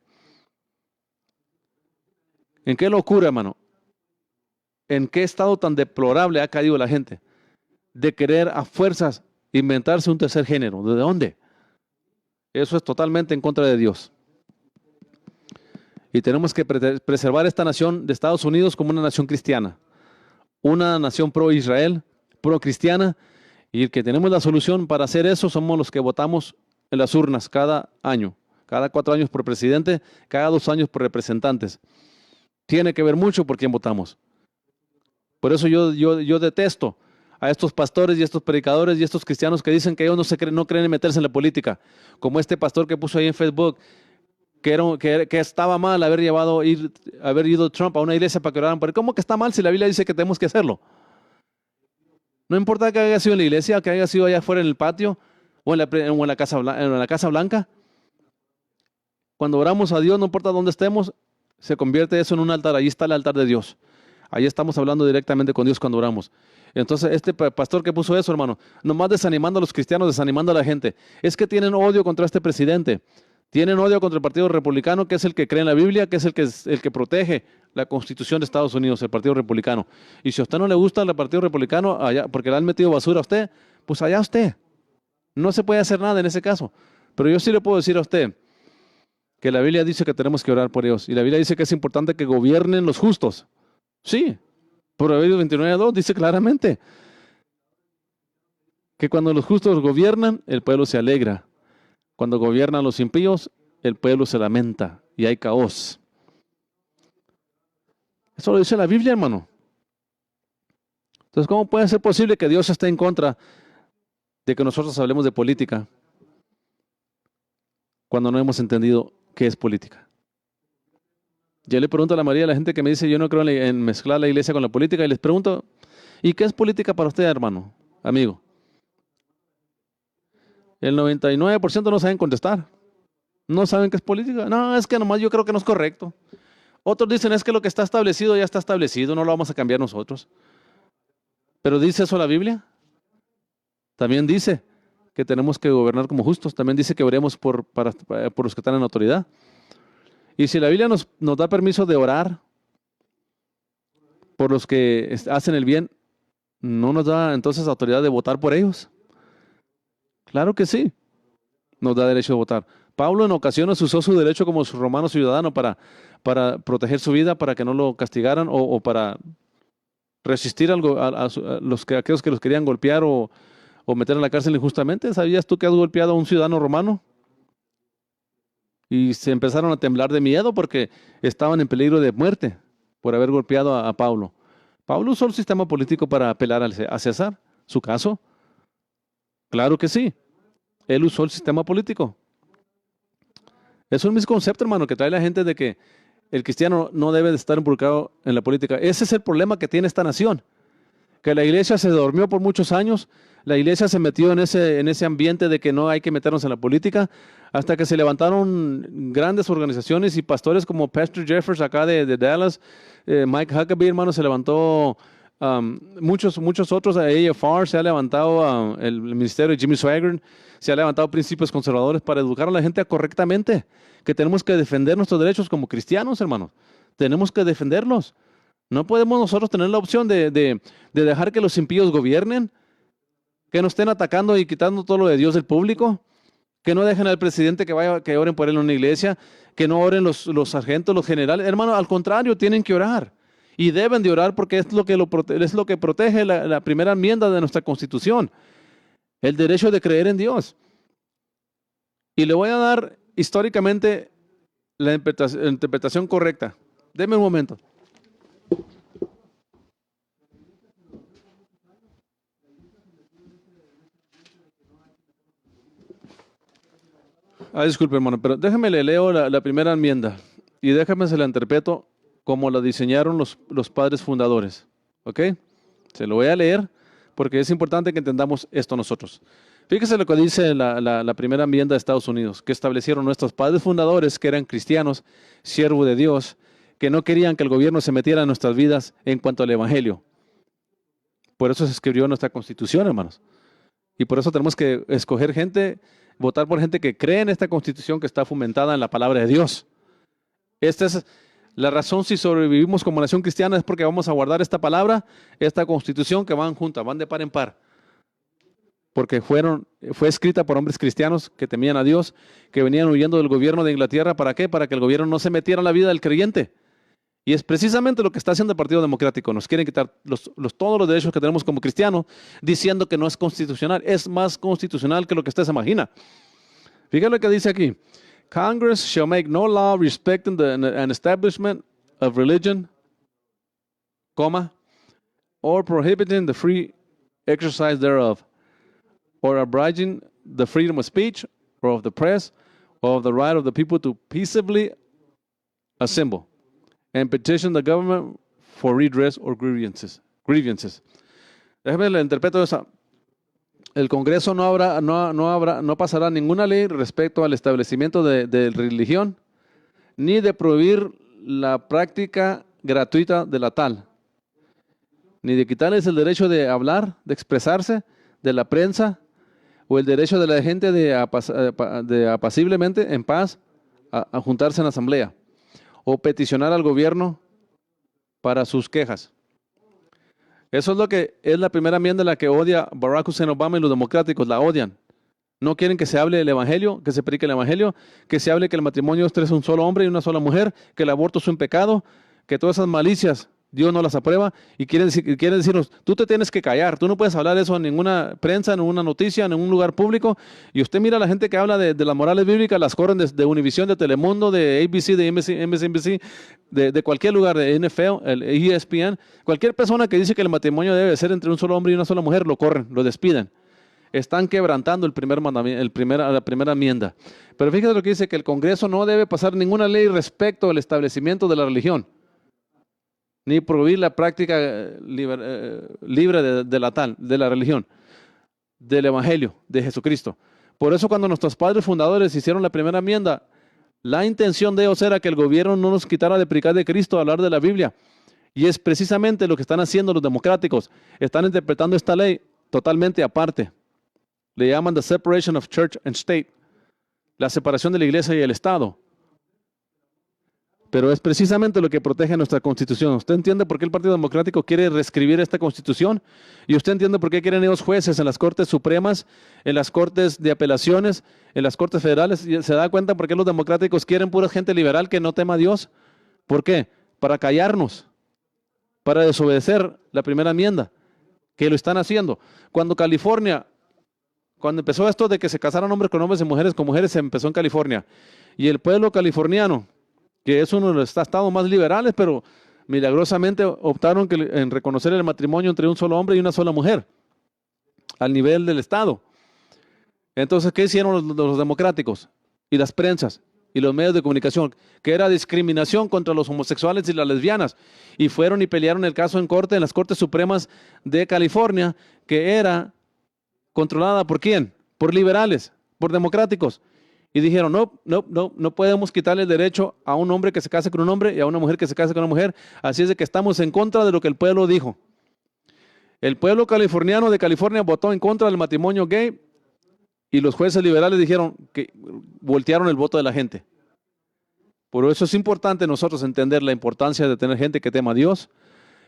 S1: ¿En qué locura, hermano? ¿En qué estado tan deplorable ha caído la gente? De querer a fuerzas inventarse un tercer género. ¿De dónde? Eso es totalmente en contra de Dios. Y tenemos que preservar esta nación de Estados Unidos como una nación cristiana. Una nación pro-Israel, pro-cristiana. Y el que tenemos la solución para hacer eso somos los que votamos en las urnas cada año. Cada 4 años por presidente, cada 2 años por representantes. Tiene que ver mucho por quién votamos. Por eso yo detesto a estos pastores y estos predicadores y estos cristianos que dicen que ellos no creen en meterse en la política. Como este pastor que puso ahí en Facebook que estaba mal haber ido Trump a una iglesia para que oraran por él. ¿Cómo que está mal si la Biblia dice que tenemos que hacerlo? No importa que haya sido en la iglesia, que haya sido allá afuera en el patio o en la Casa Blanca. Cuando oramos a Dios, no importa dónde estemos, se convierte eso en un altar. Ahí está el altar de Dios. Ahí estamos hablando directamente con Dios cuando oramos. Entonces, este pastor que puso eso, hermano, nomás desanimando a los cristianos, desanimando a la gente. Es que tienen odio contra este presidente. Tienen odio contra el Partido Republicano, que es el que cree en la Biblia, que es el que protege la Constitución de Estados Unidos, el Partido Republicano. Y si a usted no le gusta el Partido Republicano, allá, porque le han metido basura a usted, pues allá usted. No se puede hacer nada en ese caso. Pero yo sí le puedo decir a usted que la Biblia dice que tenemos que orar por ellos. Y la Biblia dice que es importante que gobiernen los justos. Sí, Proverbios 29:2 dice claramente que cuando los justos gobiernan, el pueblo se alegra. Cuando gobiernan los impíos, el pueblo se lamenta y hay caos. Eso lo dice la Biblia, hermano. Entonces, ¿cómo puede ser posible que Dios esté en contra de que nosotros hablemos de política cuando no hemos entendido qué es política? Yo le pregunto a la mayoría de la gente que me dice, yo no creo en mezclar la iglesia con la política, y les pregunto, ¿y qué es política para usted, hermano, amigo? El 99% no saben contestar. No saben qué es política. No, es que nomás yo creo que no es correcto. Otros dicen, es que lo que está establecido ya está establecido, no lo vamos a cambiar nosotros. Pero ¿dice eso la Biblia? También dice que tenemos que gobernar como justos. También dice que oremos por los que están en autoridad. Y si la Biblia nos da permiso de orar por los que hacen el bien, ¿no nos da entonces autoridad de votar por ellos? Claro que sí, nos da derecho de votar. Pablo en ocasiones usó su derecho como su romano ciudadano para proteger su vida, para que no lo castigaran o para resistir algo a aquellos que los querían golpear o meter en la cárcel injustamente. ¿Sabías tú que has golpeado a un ciudadano romano? Y se empezaron a temblar de miedo porque estaban en peligro de muerte. por haber golpeado a Pablo. Pablo usó el sistema político para apelar a César, su caso. Claro que sí. Él usó el sistema político. Es un misconcepto, hermano, que trae la gente de que el cristiano no debe de estar involucrado en la política. Ese es el problema que tiene esta nación. Que la iglesia se durmió por muchos años. La iglesia se metió en ese ambiente de que no hay que meternos en la política, hasta que se levantaron grandes organizaciones y pastores como Pastor Jeffers acá de Dallas, Mike Huckabee, hermano, se levantó, muchos otros, AFR, se ha levantado el ministerio de Jimmy Swaggart, se ha levantado principios conservadores para educar a la gente correctamente, que tenemos que defender nuestros derechos como cristianos, hermanos. Tenemos que defenderlos. No podemos nosotros tener la opción de dejar que los impíos gobiernen, que nos estén atacando y quitando todo lo de Dios del público, que no dejen al presidente que oren por él en una iglesia, que no oren los sargentos, los generales. Hermano, al contrario, tienen que orar. Y deben de orar porque es lo que protege la primera enmienda de nuestra Constitución, el derecho de creer en Dios. Y le voy a dar históricamente la interpretación correcta. Deme un momento. Disculpe, hermano, pero déjeme le leo la primera enmienda y déjame se la interpreto como la diseñaron los padres fundadores. ¿Ok? Se lo voy a leer porque es importante que entendamos esto nosotros. Fíjese lo que dice la primera enmienda de Estados Unidos, que establecieron nuestros padres fundadores, que eran cristianos, siervos de Dios, que no querían que el gobierno se metiera en nuestras vidas en cuanto al evangelio. Por eso se escribió nuestra Constitución, hermanos. Y por eso tenemos que escoger gente, votar por gente que cree en esta Constitución que está fomentada en la palabra de Dios. Esta es la razón si sobrevivimos como nación cristiana, es porque vamos a guardar esta palabra, esta Constitución, que van juntas, van de par en par. Porque fue escrita por hombres cristianos que temían a Dios, que venían huyendo del gobierno de Inglaterra. ¿Para qué? Para que el gobierno no se metiera en la vida del creyente. Y es precisamente lo que está haciendo el Partido Democrático. Nos quieren quitar todos los derechos que tenemos como cristianos, diciendo que no es constitucional. Es más constitucional que lo que usted se imagina. Fíjate lo que dice aquí. Congress shall make no law respecting an establishment of religion, or prohibiting the free exercise thereof, or abridging the freedom of speech, or of the press, or of the right of the people to peaceably assemble and petition the government for redress or grievances. Déjeme le interpreto esa. El Congreso no pasará ninguna ley respecto al establecimiento de religión, ni de prohibir la práctica gratuita de la tal, ni de quitarles el derecho de hablar, de expresarse, de la prensa, o el derecho de la gente de apaciblemente, en paz, a juntarse en asamblea, o peticionar al gobierno para sus quejas. Eso es lo que es la primera enmienda, la que odia Barack Hussein Obama, y los democráticos la odian. No quieren que se hable el evangelio, que se predique el evangelio, que se hable que el matrimonio es un solo hombre y una sola mujer, que el aborto es un pecado, que todas esas malicias Dios no las aprueba, y quiere decirnos, tú te tienes que callar, tú no puedes hablar eso en ninguna prensa, en ninguna noticia, en ningún lugar público. Y usted mira a la gente que habla de las morales bíblicas, las corren de Univision, de Telemundo, de ABC, de MSNBC, de cualquier lugar, de NFL, el ESPN. Cualquier persona que dice que el matrimonio debe ser entre un solo hombre y una sola mujer, lo corren, lo despiden. Están quebrantando la primera enmienda. Pero fíjate lo que dice, que el Congreso no debe pasar ninguna ley respecto al establecimiento de la religión, ni prohibir la práctica libre de la religión, del evangelio de Jesucristo. Por eso cuando nuestros padres fundadores hicieron la primera enmienda, la intención de ellos era que el gobierno no nos quitara de predicar de Cristo, hablar de la Biblia. Y es precisamente lo que están haciendo los democráticos. Están interpretando esta ley totalmente aparte. Le llaman the separation of church and state, la separación de la iglesia y el Estado. Pero es precisamente lo que protege nuestra Constitución. ¿Usted entiende por qué el Partido Democrático quiere reescribir esta Constitución? ¿Y usted entiende por qué quieren ellos jueces en las Cortes Supremas, en las Cortes de Apelaciones, en las Cortes Federales? ¿Se da cuenta por qué los democráticos quieren pura gente liberal que no tema a Dios? ¿Por qué? Para callarnos, para desobedecer la primera enmienda, que lo están haciendo. Cuando empezó esto de que se casaran hombres con hombres y mujeres con mujeres, se empezó en California. Y el pueblo californiano, que es uno de los estados más liberales, pero milagrosamente optaron en reconocer el matrimonio entre un solo hombre y una sola mujer, al nivel del Estado. Entonces, ¿qué hicieron los democráticos y las prensas y los medios de comunicación? Que era discriminación contra los homosexuales y las lesbianas. Y fueron y pelearon el caso en las Cortes Supremas de California, que era controlada ¿por quién? Por liberales, por democráticos. Y dijeron, no podemos quitarle el derecho a un hombre que se case con un hombre y a una mujer que se case con una mujer. Así es de que estamos en contra de lo que el pueblo dijo. El pueblo californiano de California votó en contra del matrimonio gay y los jueces liberales dijeron que voltearon el voto de la gente. Por eso es importante nosotros entender la importancia de tener gente que tema a Dios,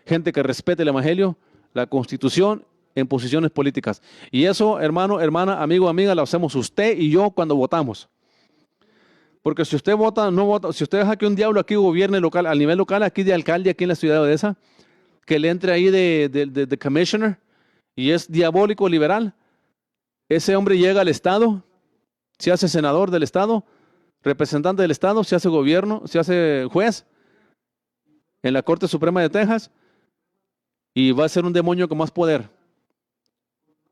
S1: gente que respete el Evangelio, la Constitución en posiciones políticas. Y eso, hermano, hermana, amigo, amiga, lo hacemos usted y yo cuando votamos. Porque si usted vota, no vota, si usted deja que un diablo aquí gobierne local, al nivel local, aquí de alcalde, aquí en la ciudad de Odessa, que le entre ahí de commissioner, y es diabólico liberal, ese hombre llega al Estado, se hace senador del Estado, representante del Estado, se hace gobierno, se hace juez en la Corte Suprema de Texas, y va a ser un demonio con más poder.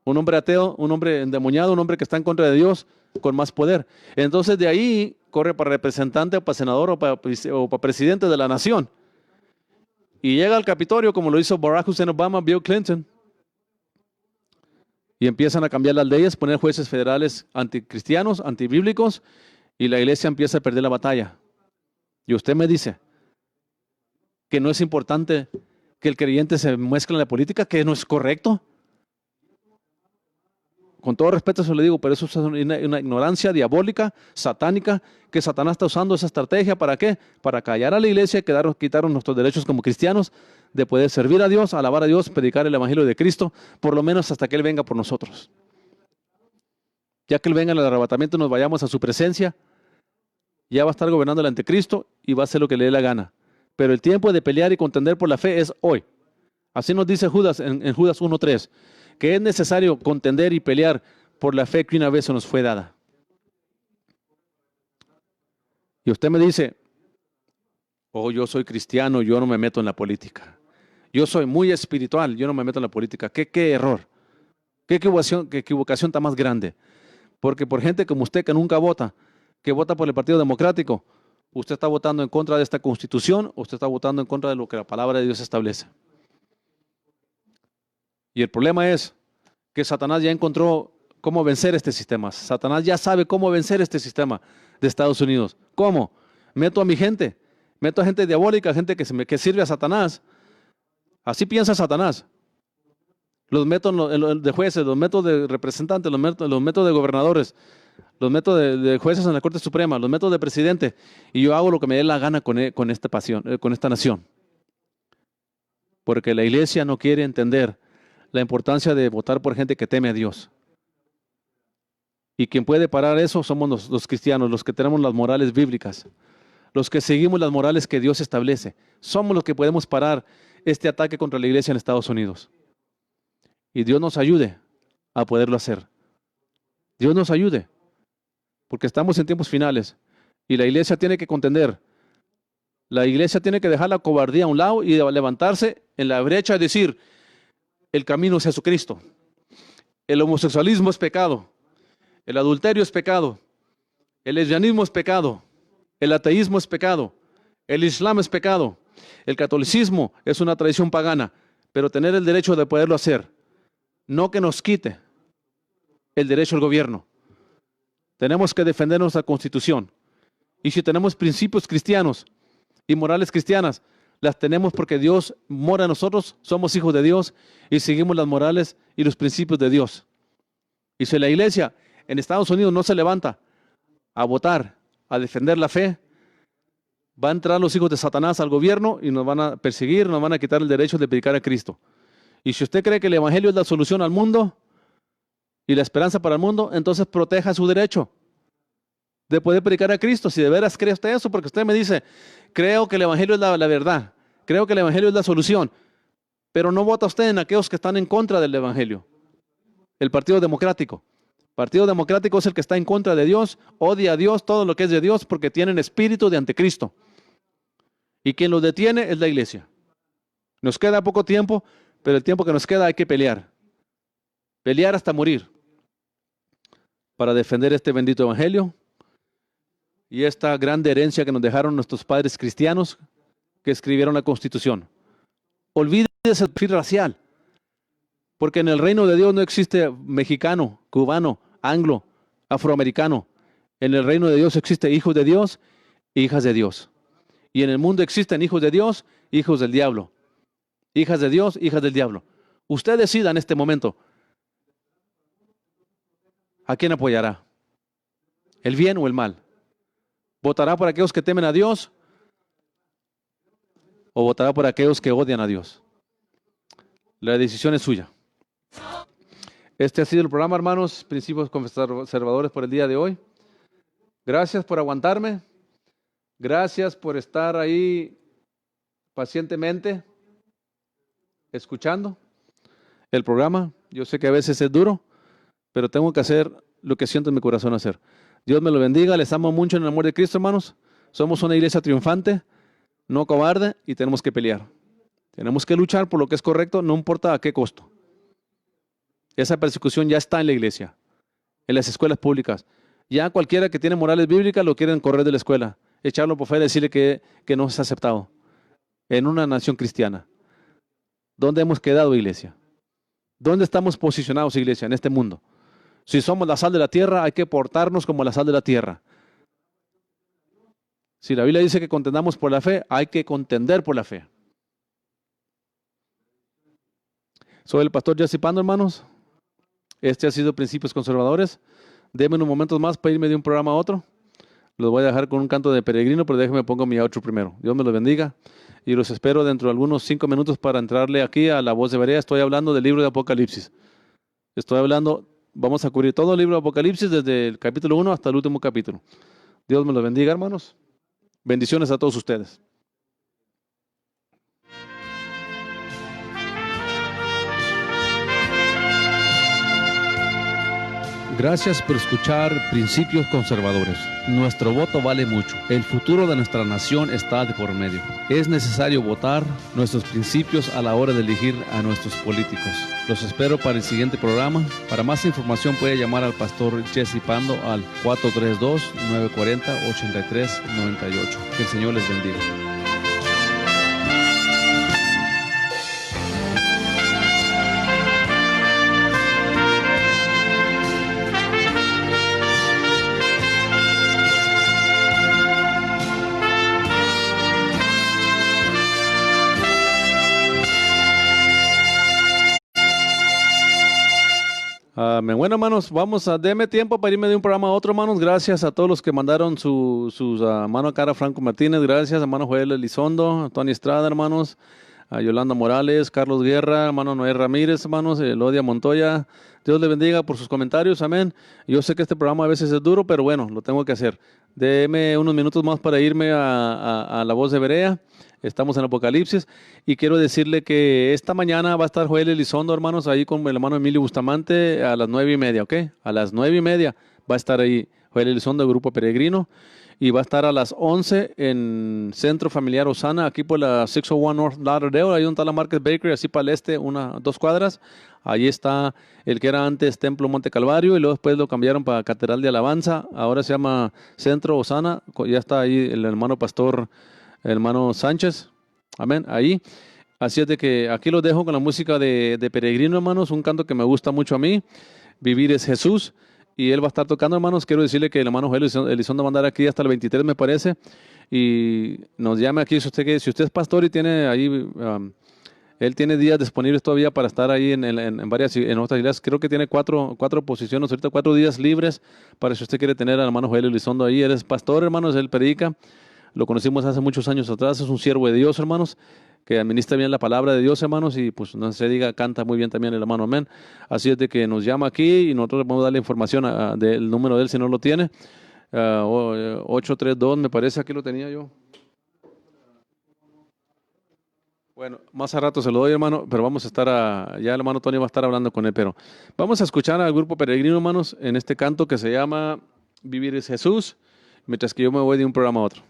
S1: Un hombre ateo, un hombre endemoniado, un hombre que está en contra de Dios, con más poder. Entonces de ahí corre para representante, o para senador, o para presidente de la nación. Y llega al Capitolio, como lo hizo Barack Hussein Obama, Bill Clinton, y empiezan a cambiar las leyes, poner jueces federales anticristianos, antibíblicos, y la iglesia empieza a perder la batalla. Y usted me dice que no es importante que el creyente se mezcle en la política, que no es correcto. Con todo respeto se lo digo, pero eso es una ignorancia diabólica, satánica, que Satanás está usando esa estrategia. ¿Para qué? Para callar a la iglesia, quitarnos nuestros derechos como cristianos, de poder servir a Dios, alabar a Dios, predicar el Evangelio de Cristo, por lo menos hasta que Él venga por nosotros. Ya que Él venga en el arrebatamiento, nos vayamos a su presencia, ya va a estar gobernando el anticristo y va a hacer lo que le dé la gana. Pero el tiempo de pelear y contender por la fe es hoy. Así nos dice Judas en Judas 1:3. Que es necesario contender y pelear por la fe que una vez se nos fue dada. Y usted me dice, oh, yo soy cristiano, yo no me meto en la política. Yo soy muy espiritual, yo no me meto en la política. ¿Qué error? ¿Qué equivocación tan más grande? Porque por gente como usted que nunca vota, que vota por el Partido Democrático, usted está votando en contra de esta Constitución, usted está votando en contra de lo que la palabra de Dios establece. Y el problema es que Satanás ya encontró cómo vencer este sistema. Satanás ya sabe cómo vencer este sistema de Estados Unidos. ¿Cómo? Meto a mi gente, meto a gente diabólica, gente que sirve a Satanás. Así piensa Satanás. Los meto de jueces, los meto de representantes, los meto de gobernadores, los meto de jueces en la Corte Suprema, los meto de presidente. Y yo hago lo que me dé la gana con esta nación. Porque la iglesia no quiere entender la importancia de votar por gente que teme a Dios. Y quien puede parar eso somos los cristianos, los que tenemos las morales bíblicas, los que seguimos las morales que Dios establece. Somos los que podemos parar este ataque contra la iglesia en Estados Unidos. Y Dios nos ayude a poderlo hacer. Dios nos ayude, porque estamos en tiempos finales y la iglesia tiene que contender. La iglesia tiene que dejar la cobardía a un lado y levantarse en la brecha y decir, el camino es Jesucristo. El homosexualismo es pecado. El adulterio es pecado. El lesbianismo es pecado. El ateísmo es pecado. El islam es pecado. El catolicismo es una tradición pagana. Pero tener el derecho de poderlo hacer. No que nos quite el derecho al gobierno. Tenemos que defender nuestra Constitución. Y si tenemos principios cristianos y morales cristianas, las tenemos porque Dios mora en nosotros, somos hijos de Dios y seguimos las morales y los principios de Dios. Y si la iglesia en Estados Unidos no se levanta a votar, a defender la fe, va a entrar los hijos de Satanás al gobierno y nos van a perseguir, nos van a quitar el derecho de predicar a Cristo. Y si usted cree que el Evangelio es la solución al mundo y la esperanza para el mundo, entonces proteja su derecho de poder predicar a Cristo. Si de veras cree usted eso, porque usted me dice, creo que el Evangelio es la verdad, creo que el Evangelio es la solución, pero no vota usted en aquellos que están en contra del Evangelio. El Partido Democrático. El Partido Democrático es el que está en contra de Dios, odia a Dios, todo lo que es de Dios, porque tienen espíritu de anticristo. Y quien los detiene es la iglesia. Nos queda poco tiempo, pero el tiempo que nos queda hay que pelear. Pelear hasta morir para defender este bendito evangelio y esta grande herencia que nos dejaron nuestros padres cristianos que escribieron la Constitución. Olvídese el perfil racial, porque en el reino de Dios no existe mexicano, cubano, anglo, afroamericano. En el reino de Dios existe hijos de Dios e hijas de Dios. Y en el mundo existen hijos de Dios, hijos del diablo. Hijas de Dios, hijas del diablo. Usted decida en este momento, ¿a quién apoyará? ¿El bien o el mal? ¿Votará por aquellos que temen a Dios o votará por aquellos que odian a Dios? La decisión es suya. Este ha sido el programa, hermanos, Principios Conservadores por el día de hoy. Gracias por aguantarme. Gracias por estar ahí pacientemente escuchando el programa. Yo sé que a veces es duro, pero tengo que hacer lo que siento en mi corazón hacer. Dios me lo bendiga. Les amo mucho en el amor de Cristo, hermanos. Somos una iglesia triunfante, no cobarde, y tenemos que pelear. Tenemos que luchar por lo que es correcto, no importa a qué costo. Esa persecución ya está en la iglesia, en las escuelas públicas. Ya cualquiera que tiene morales bíblicas lo quieren correr de la escuela, echarlo por fuera y decirle que no es aceptado en una nación cristiana. ¿Dónde hemos quedado, iglesia? ¿Dónde estamos posicionados, iglesia, en este mundo? Si somos la sal de la tierra, hay que portarnos como la sal de la tierra. Si la Biblia dice que contendamos por la fe, hay que contender por la fe. Soy el pastor Jesse Pando, hermanos. Este ha sido Principios Conservadores. Denme unos momentos más para irme de un programa a otro. Los voy a dejar con un canto de peregrino, pero déjenme pongo mi outro primero. Dios me los bendiga. Y los espero dentro de algunos 5 minutos para entrarle aquí a la voz de Berea. Estoy hablando del libro de Apocalipsis. Vamos a cubrir todo el libro de Apocalipsis desde el capítulo 1 hasta el último capítulo. Dios me los bendiga, hermanos. Bendiciones a todos ustedes. Gracias por escuchar Principios Conservadores. Nuestro voto vale mucho. El futuro de nuestra nación está de por medio. Es necesario votar nuestros principios a la hora de elegir a nuestros políticos. Los espero para el siguiente programa. Para más información puede llamar al pastor Jesse Pando al 432-940-8398. Que el Señor les bendiga. Bueno, hermanos, denme tiempo para irme de un programa a otro, hermanos. Gracias a todos los que mandaron sus mano cara, Franco Martínez, gracias, hermano Joel Elizondo, Tony Estrada, hermanos, a Yolanda Morales, Carlos Guerra, hermano Noé Ramírez, hermanos, Elodia Montoya. Dios le bendiga por sus comentarios, amén. Yo sé que este programa a veces es duro, pero bueno, lo tengo que hacer. Deme unos minutos más para irme a la voz de Berea. Estamos en Apocalipsis y quiero decirle que esta mañana va a estar Joel Elizondo, hermanos, ahí con el hermano Emilio Bustamante a las 9:30, ¿ok? A las 9:30 va a estar ahí Joel Elizondo, del Grupo Peregrino, y va a estar a las 11 en Centro Familiar Osana, aquí por la 601 North Lauderdale, ahí donde está la Market Bakery, así para el este, 2 cuadras. Ahí está el que era antes Templo Monte Calvario y luego después lo cambiaron para Catedral de Alabanza. Ahora se llama Centro Osana, ya está ahí el hermano pastor, el hermano Sánchez, amén, ahí. Así es de que aquí los dejo con la música de Peregrino, hermanos, un canto que me gusta mucho a mí, Vivir es Jesús, y él va a estar tocando, hermanos. Quiero decirle que el hermano Joel Elizondo va a andar aquí hasta el 23, me parece, y nos llame aquí si usted es pastor y tiene ahí, él tiene días disponibles todavía para estar ahí en otras iglesias. Creo que tiene cuatro posiciones, ahorita 4 días libres para si usted quiere tener al hermano Joel Elizondo ahí. Él es pastor, hermanos, él predica. Lo conocimos hace muchos años atrás, es un siervo de Dios, hermanos, que administra bien la palabra de Dios, hermanos, y pues no se diga, canta muy bien también el hermano, amén. Así es de que nos llama aquí y nosotros le podemos dar la información del número de él si no lo tiene. 832, me parece, aquí lo tenía yo. Bueno, más a rato se lo doy, hermano, pero vamos a estar, ya el hermano Tony va a estar hablando con él, pero vamos a escuchar al Grupo Peregrino, hermanos, en este canto que se llama Vivir es Jesús, mientras que yo me voy de un programa a otro.